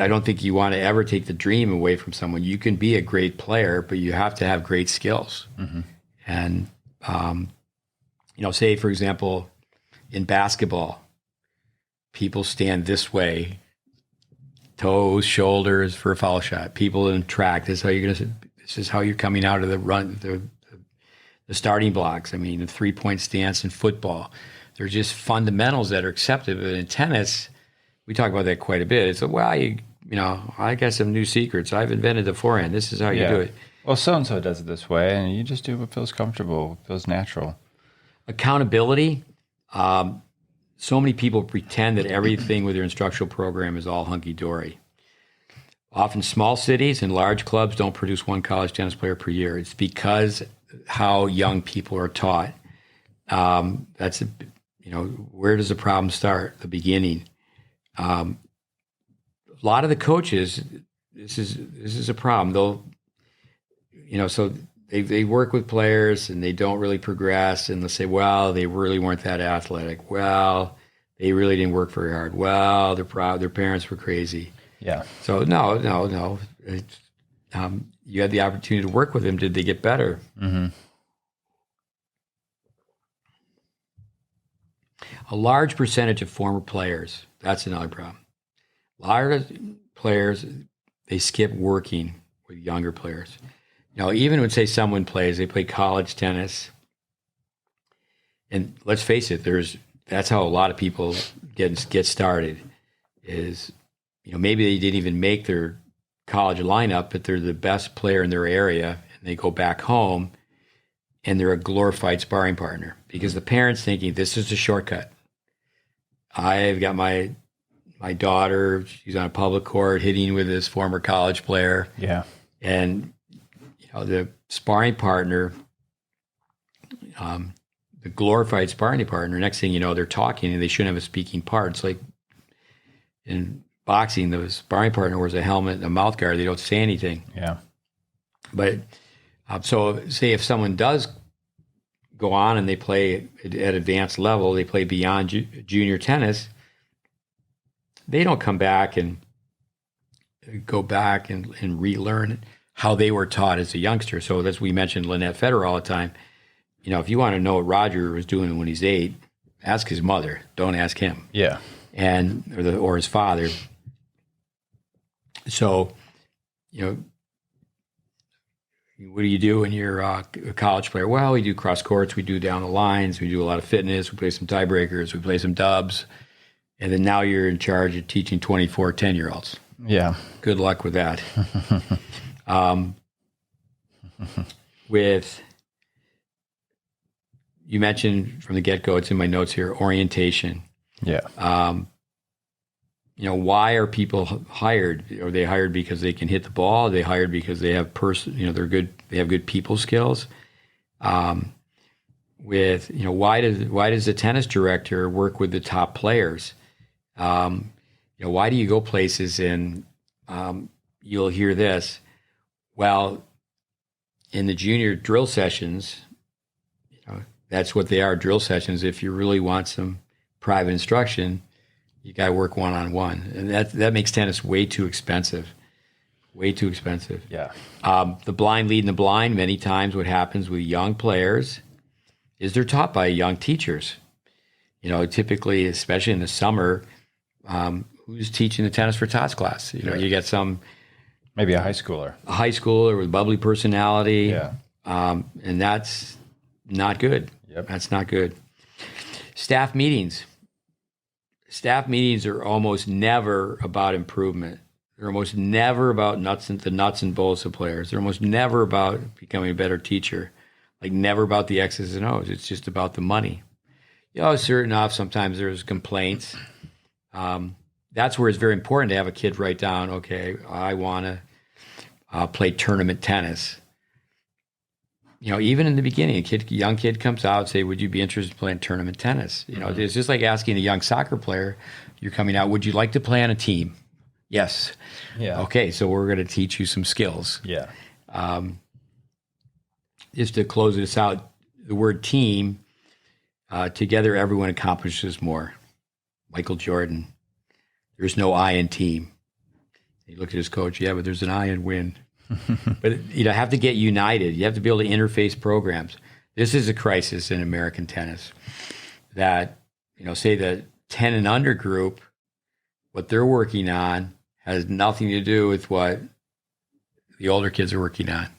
don't think you want to ever take the dream away from someone. You can be a great player, but you have to have great skills. Mm-hmm. And, say, for example, in basketball, people stand this way, toes, shoulders for a foul shot. People in track, this is how you're coming out of the run, the starting blocks. I mean, the 3-point stance in football. They're just fundamentals that are accepted. But in tennis, we talk about that quite a bit. It's I got some new secrets. I've invented the forehand. This is how you do it. Well, so-and-so does it this way, and you just do what feels comfortable, what feels natural. Accountability. So many people pretend that everything with their instructional program is all hunky-dory. Often small cities and large clubs don't produce one college tennis player per year. It's because how young people are taught. Where does the problem start? The beginning. A lot of the coaches, this is a problem. So they work with players and they don't really progress, and they'll say, well, they really weren't that athletic. Well, they really didn't work very hard. Well, their parents were crazy. Yeah. So no. You had the opportunity to work with them. Did they get better? Mm-hmm. A large percentage of former players, that's another problem. Large players, they skip working with younger players. Even when, say, someone they play college tennis, and let's face it, that's how a lot of people get started, is, maybe they didn't even make their college lineup, but they're the best player in their area, and they go back home, and they're a glorified sparring partner, because the parents thinking, this is a shortcut. I've got my daughter, she's on a public court hitting with this former college player. Yeah. And the sparring partner, the glorified sparring partner, next thing you know, they're talking and they shouldn't have a speaking part. It's like in boxing, the sparring partner wears a helmet and a mouth guard. They don't say anything. Yeah. But so say if someone does go on and they play at advanced level, they play beyond junior tennis, they don't come back and go back and relearn how they were taught as a youngster. So as we mentioned Lynette Federer all the time, if you want to know what Roger was doing when he's 8, ask his mother. Don't ask him. Yeah. Or his father. So, what do you do when you're a college player? Well, we do cross courts, we do down the lines, we do a lot of fitness, we play some tiebreakers, we play some dubs. And then now you're in charge of teaching 24 10-year-olds. Yeah. Good luck with that. You mentioned from the get-go, it's in my notes here, orientation. Yeah. why are people hired? Are they hired because they can hit the ball? Are they hired because they have they're good, they have good people skills? Why does the tennis director work with the top players? Why do you go places and you'll hear this? Well, in the junior drill sessions, that's what they are, drill sessions. If you really want some private instruction, you got to work one-on-one. And that makes tennis way too expensive. Way too expensive. Yeah. The blind leading the blind, many times what happens with young players is they're taught by young teachers. Typically, especially in the summer, who's teaching the tennis for tots class? You get some... Maybe a high schooler with bubbly personality. Yeah. And that's not good. Yep. That's not good. Staff meetings. Staff meetings are almost never about improvement. They're almost never about the nuts and bolts of players. They're almost never about becoming a better teacher. Like never about the X's and O's. It's just about the money. Certain enough, sometimes there's complaints. That's where it's very important to have a kid write down, okay, I want to play tournament tennis. Even in the beginning, a young kid comes out and say, would you be interested in playing tournament tennis? It's just like asking a young soccer player, you're coming out, would you like to play on a team? Yes. Yeah. Okay, so we're going to teach you some skills. Yeah. Just to close this out, the word team, together everyone accomplishes more. Michael Jordan. There's no I in team. He looked at his coach, but there's an I in win. But you have to get united. You have to be able to interface programs. This is a crisis in American tennis that, say the 10 and under group, what they're working on has nothing to do with what the older kids are working on.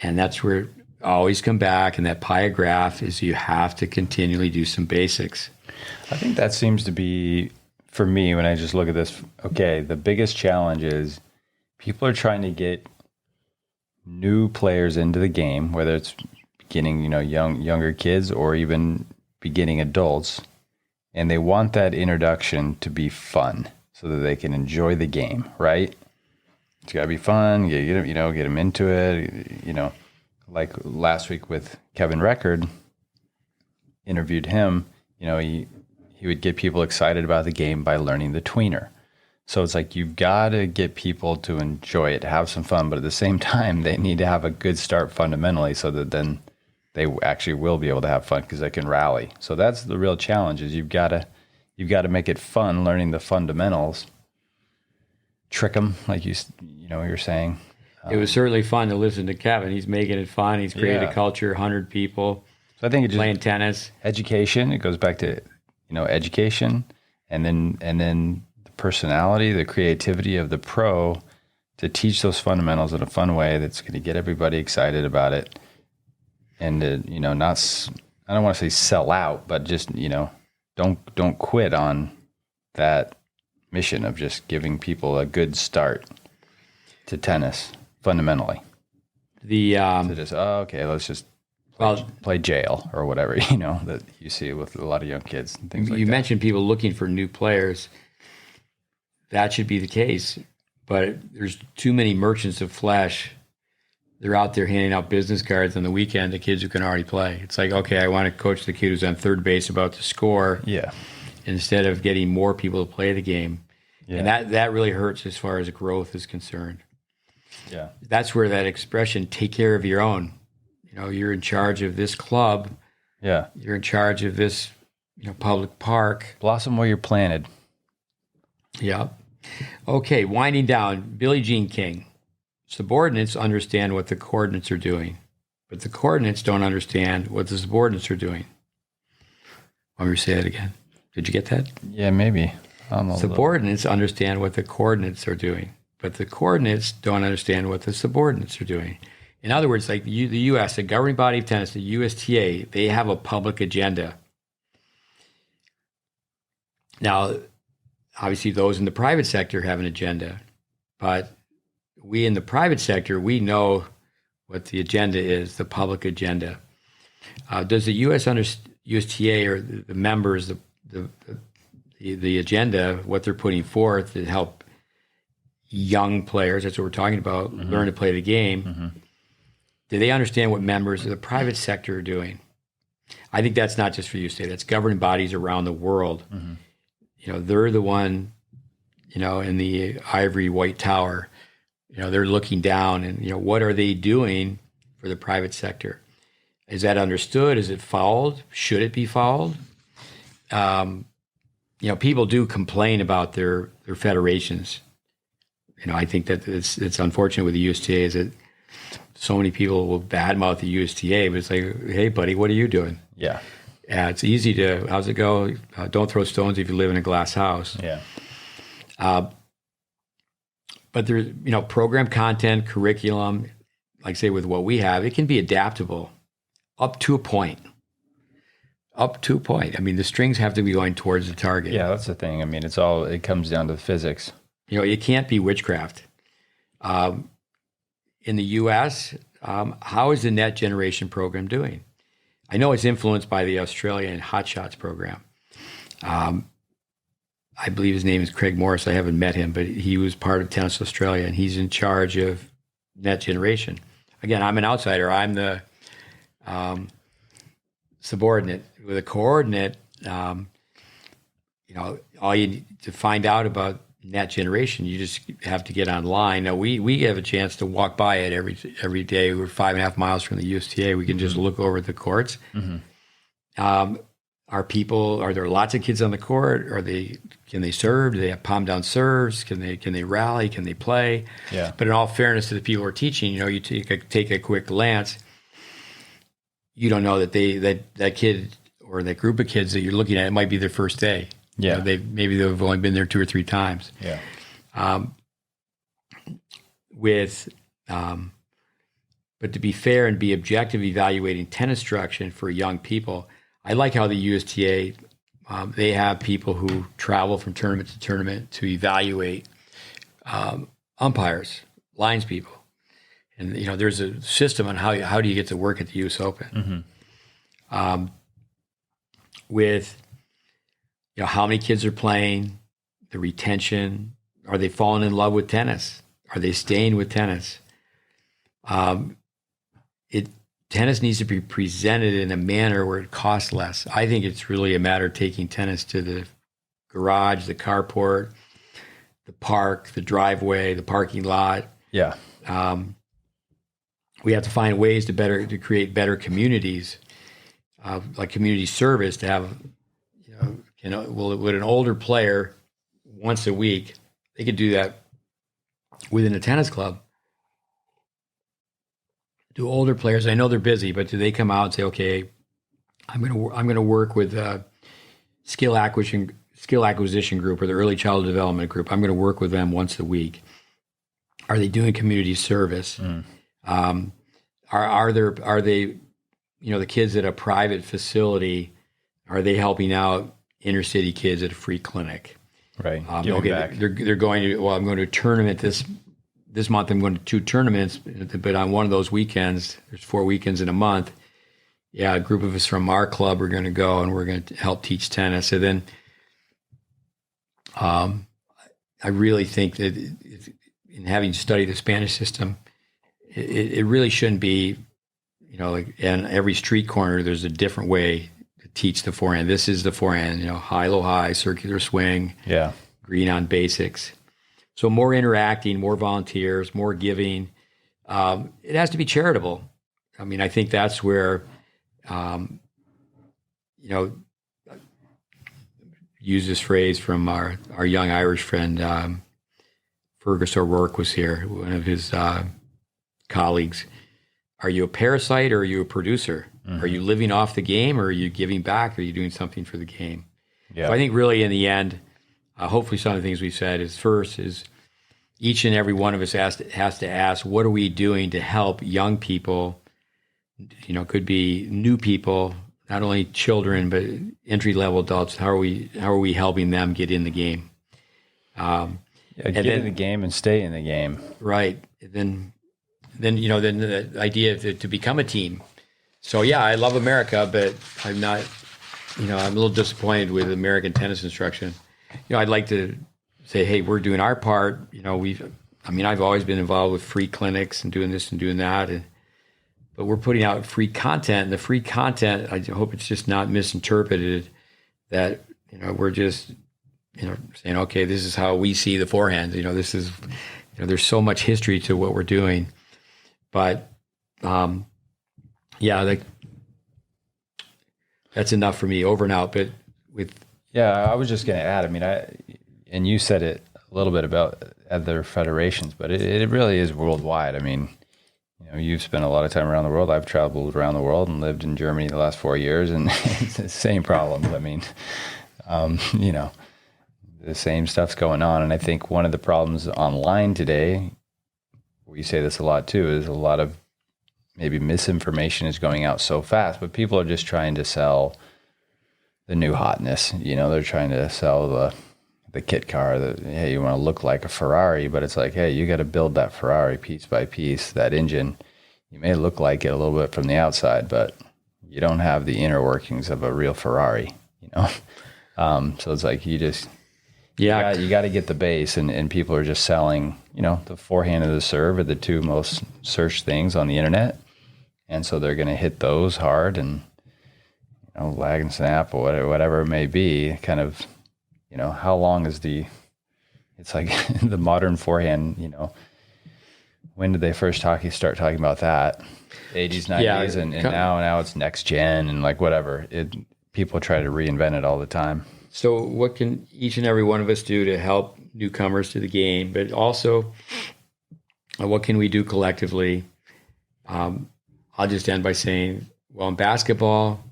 And that's where I always come back, and that pie graph is you have to continually do some basics. I think that seems to be, for me, when I just look at this, okay, the biggest challenge is people are trying to get new players into the game, whether it's beginning, younger kids or even beginning adults, and they want that introduction to be fun so that they can enjoy the game, right? It's got to be fun, get them into it, like last week with Kevin Record, interviewed him, he would get people excited about the game by learning the tweener. So it's like you've got to get people to enjoy it, have some fun, but at the same time, they need to have a good start fundamentally so that then they actually will be able to have fun because they can rally. So that's the real challenge is you've got to make it fun, learning the fundamentals, trick them, like you're saying. It was certainly fun to listen to Kevin. He's making it fun. He's created a culture, 100 people. So I think it's just playing tennis. Education. It goes back to education, and then the personality, the creativity of the pro to teach those fundamentals in a fun way that's going to get everybody excited about it, and to, not, I don't want to say sell out, but just don't quit on that mission of just giving people a good start to tennis fundamentally. Let's just play jail or whatever, that you see with a lot of young kids and things like that. You mentioned people looking for new players. That should be the case, but there's too many merchants of flesh. They're out there handing out business cards on the weekend to kids who can already play. It's like, okay, I want to coach the kid who's on third base about to score. Yeah. Instead of getting more people to play the game. Yeah. And that really hurts as far as growth is concerned. Yeah. That's where that expression, take care of your own. You're in charge of this club. Yeah. You're in charge of this, public park. Blossom where you're planted. Yeah. Okay, winding down. Billie Jean King. Subordinates understand what the coordinates are doing, but the coordinates don't understand what the subordinates are doing. Want me to say that again? Did you get that? Yeah, maybe. Subordinates understand what the coordinates are doing, but the coordinates don't understand what the subordinates are doing. In other words, like the U.S., the governing body of tennis, the USTA, they have a public agenda. Now, obviously, those in the private sector have an agenda, but we in the private sector, we know what the agenda is, the public agenda. Does the USTA or the members, the the agenda, what they're putting forth to help young players, that's what we're talking about, learn to play the game. Do they understand what members of the private sector are doing? I think that's not just for USTA, that's governing bodies around the world. They're the one, in the ivory white tower, they're looking down and, what are they doing for the private sector? Is that understood? Is it followed? Should it be followed? People do complain about their federations. I think that it's unfortunate with the USTA is that so many people will badmouth the USTA, but it's like, hey, buddy, what are you doing? Yeah. It's easy to, how's it go? Don't throw stones if you live in a glass house. Yeah. But there's, program content, curriculum, like say with what we have, it can be adaptable up to a point. Up to a point. I mean, the strings have to be going towards the target. Yeah, that's the thing. I mean, it comes down to the physics. It can't be witchcraft. In the U.S., how is the net generation program doing? I know it's influenced by the Australian Hot Shots program. I believe his name is Craig Morris. I haven't met him, but he was part of Tennis Australia, and he's in charge of net generation. Again, I'm an outsider. I'm the subordinate. With a coordinate, all you need to find out about net generation, you just have to get online. Now, we have a chance to walk by it every day. We're 5.5 miles from the USTA. We can just look over the courts. Are there lots of kids on the court? Can they serve? Do they have palm down serves? Can they rally? Can they play? Yeah. But in all fairness to the people who are teaching, you take a quick glance. You don't know that that kid or that group of kids that you're looking at, it might be their first day. Yeah. Maybe they've only been there 2 or 3 times. Yeah. But to be fair and be objective evaluating tennis instruction for young people, I like how the USTA, they have people who travel from tournament to tournament to evaluate umpires, lines people. And, there's a system on how do you get to work at the US Open. With how many kids are playing, the retention, are they falling in love with tennis? Are they staying with tennis? Tennis needs to be presented in a manner where it costs less. I think it's really a matter of taking tennis to the garage, the carport, the park, the driveway, the parking lot. Yeah. We have to find ways to create better communities, like community service, to have, with an older player once a week, they could do that within a tennis club. Do older players, I know they're busy, but do they come out and say, okay, I'm going to work with skill acquisition group or the early childhood development group. I'm going to work with them once a week. Are they doing community service? Are they, the kids at a private facility, are they helping out inner city kids at a free clinic? Right. They're going to, I'm going to a tournament this month. I'm going to 2 tournaments, but on one of those weekends, there's 4 weekends in a month. Yeah, a group of us from our club are going to go and we're going to help teach tennis. And then I really think that in having studied the Spanish system, it really shouldn't be, like in every street corner, there's a different way to teach the forehand. This is the forehand, high, low, high, circular swing, green on basics. So more interacting, more volunteers, more giving. It has to be charitable. I mean, I think that's where, use this phrase from our young Irish friend, Fergus O'Rourke was here, one of his colleagues. Are you a parasite or are you a producer? Are you living off the game or are you giving back? Or are you doing something for the game? Yeah. So I think really in the end, hopefully some of the things we said is first is each and every one of us has to ask, what are we doing to help young people, could be new people, not only children, but entry-level adults. How are we helping them get in the game? Get in the game and stay in the game. Right. Then the idea to become a team. So yeah, I love America, but I'm not, I'm a little disappointed with American tennis instruction. I'd like to say, hey, we're doing our part. I've always been involved with free clinics and doing this and doing that. But we're putting out free content, and the free content, I hope it's just not misinterpreted that, we're just, saying, okay, this is how we see the forehand. This is, there's so much history to what we're doing. But, that's enough for me, over and out. But I was just going to add, and you said it a little bit about other federations, but it really is worldwide. You've spent a lot of time around the world. I've traveled around the world and lived in Germany the last 4 years, and it's the same problems. The same stuff's going on. And I think one of the problems online today, we say this a lot too, is a lot of maybe misinformation is going out so fast, but people are just trying to sell the new hotness. They're trying to sell the kit car that, hey, you want to look like a Ferrari, but it's like, hey, you got to build that Ferrari piece by piece, that engine. You may look like it a little bit from the outside, but you don't have the inner workings of a real Ferrari, So it's like, you got to get the base, and people are just selling, the forehand and the serve are the two most searched things on the internet. And so they're going to hit those hard, and, lag and snap or whatever it may be, kind of, how long is it's like the modern forehand, when did they first start talking about that? 80s, 90s, and now it's next gen and like whatever. People try to reinvent it all the time. So what can each and every one of us do to help newcomers to the game? But also, what can we do collectively? I'll just end by saying, well, in basketball,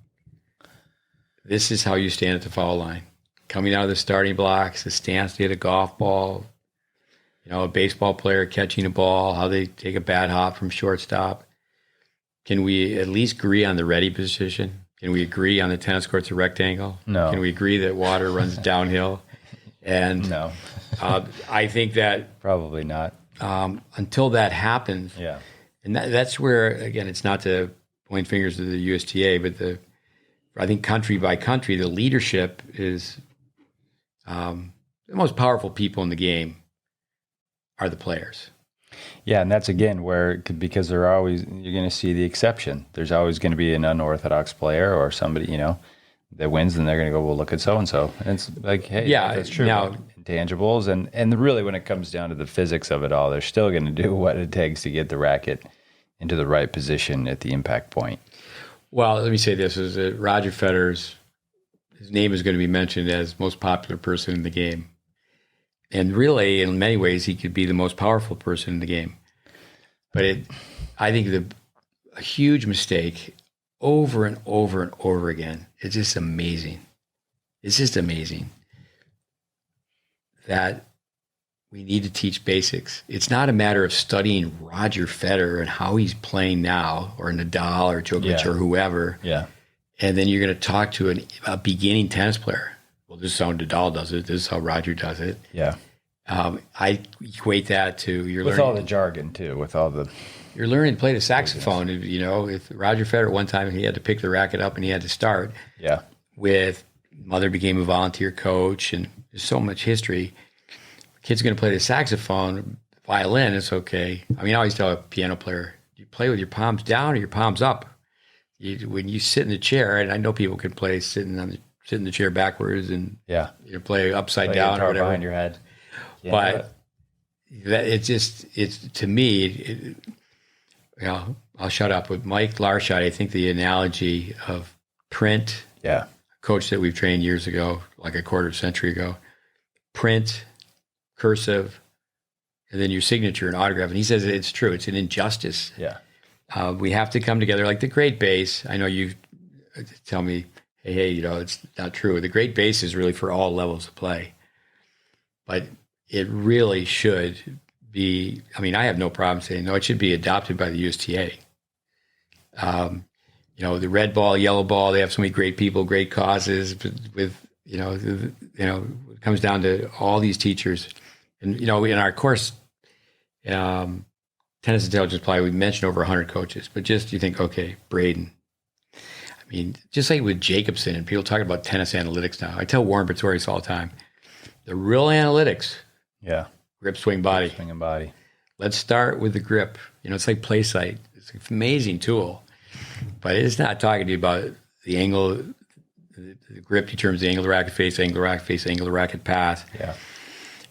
this is how you stand at the foul line. Coming out of the starting blocks, the stance to hit a golf ball, a baseball player catching a ball, how they take a bad hop from shortstop. Can we at least agree on the ready position? Can we agree on the tennis court's a rectangle? No. Can we agree that water runs downhill? And no. I think that probably not. Until that happens, and that's where, again, it's not to point fingers to the USTA, but I think country by country, the leadership is the most powerful people in the game are the players. Yeah, and that's again where, because you're going to see the exception. There's always going to be an unorthodox player or somebody, that wins, and they're going to go, well, look at so-and-so. And it's like, hey, that's true. Now, intangibles, and really when it comes down to the physics of it all, they're still going to do what it takes to get the racket into the right position at the impact point. Well, let me say this, is that Roger Federer's, his name is going to be mentioned as most popular person in the game. And really, in many ways, he could be the most powerful person in the game. But I think a huge mistake over and over and over again, it's just amazing. It's just amazing that we need to teach basics. It's not a matter of studying Roger Federer and how he's playing now, or Nadal or Djokovic or whoever. Yeah. And then you're going to talk to a beginning tennis player. Well, this is how Nadal does it. This is how Roger does it. Yeah. I equate that to with learning, all the jargon too, you're learning to play the saxophone. If Roger Federer, one time he had to pick the racket up and he had to start. Yeah. With mother became a volunteer coach, and there's so much history. Kid's going to play the saxophone, violin, it's okay. I always tell a piano player, you play with your palms down or your palms up. When you sit in the chair, and I know people can play sit in the chair backwards and play upside down or whatever behind your head. But it's to me, I'll shut up. With Mike Larshot, I think the analogy of print, a coach that we've trained years ago, like a quarter century ago, print, cursive, and then your signature and autograph. And he says it's true. It's an injustice. Yeah. We have to come together like the GreatBase. I know you tell me, hey, it's not true. The GreatBase is really for all levels of play. But it really should be, I have no problem saying, no, it should be adopted by the USTA. The red ball, yellow ball, they have so many great people, great causes it comes down to all these teachers. And, in our course, Tennis Intelligence Play, we mentioned over 100 coaches, but just you think, okay, Braden. Just like with Jacobson, and people talking about tennis analytics now. I tell Warren Pretorius all the time, the real analytics. Yeah. Grip, swing, body. Swing and body. Let's start with the grip. It's like PlaySight. It's an amazing tool, but it's not talking to you about the angle. The grip determines the angle of the racket face, angle of the racket face, angle of the racket path. Yeah.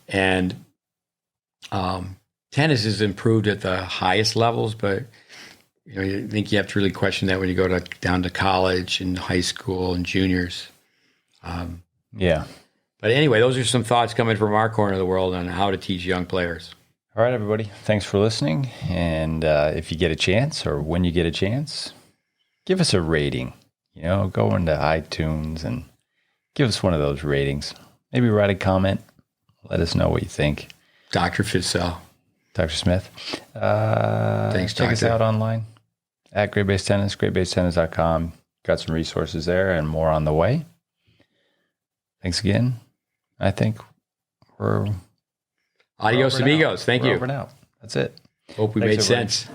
And tennis has improved at the highest levels, but I think you have to really question that when you go down to college and high school and juniors. Yeah. But anyway, those are some thoughts coming from our corner of the world on how to teach young players. All right, everybody. Thanks for listening. And if you get a chance, or when you get a chance, give us a rating. Go into iTunes and give us one of those ratings. Maybe write a comment. Let us know what you think. Dr. Fitzell. Dr. Smith. Thanks, Check us Doctor. out online at GreatBase Tennis, GreatBaseTennis.com. Got some resources there and more on the way. Thanks again. I think we're... Adios, amigos. Thank you. Over and out. That's it. Hope we made sense.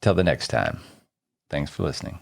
Till the next time. Thanks for listening.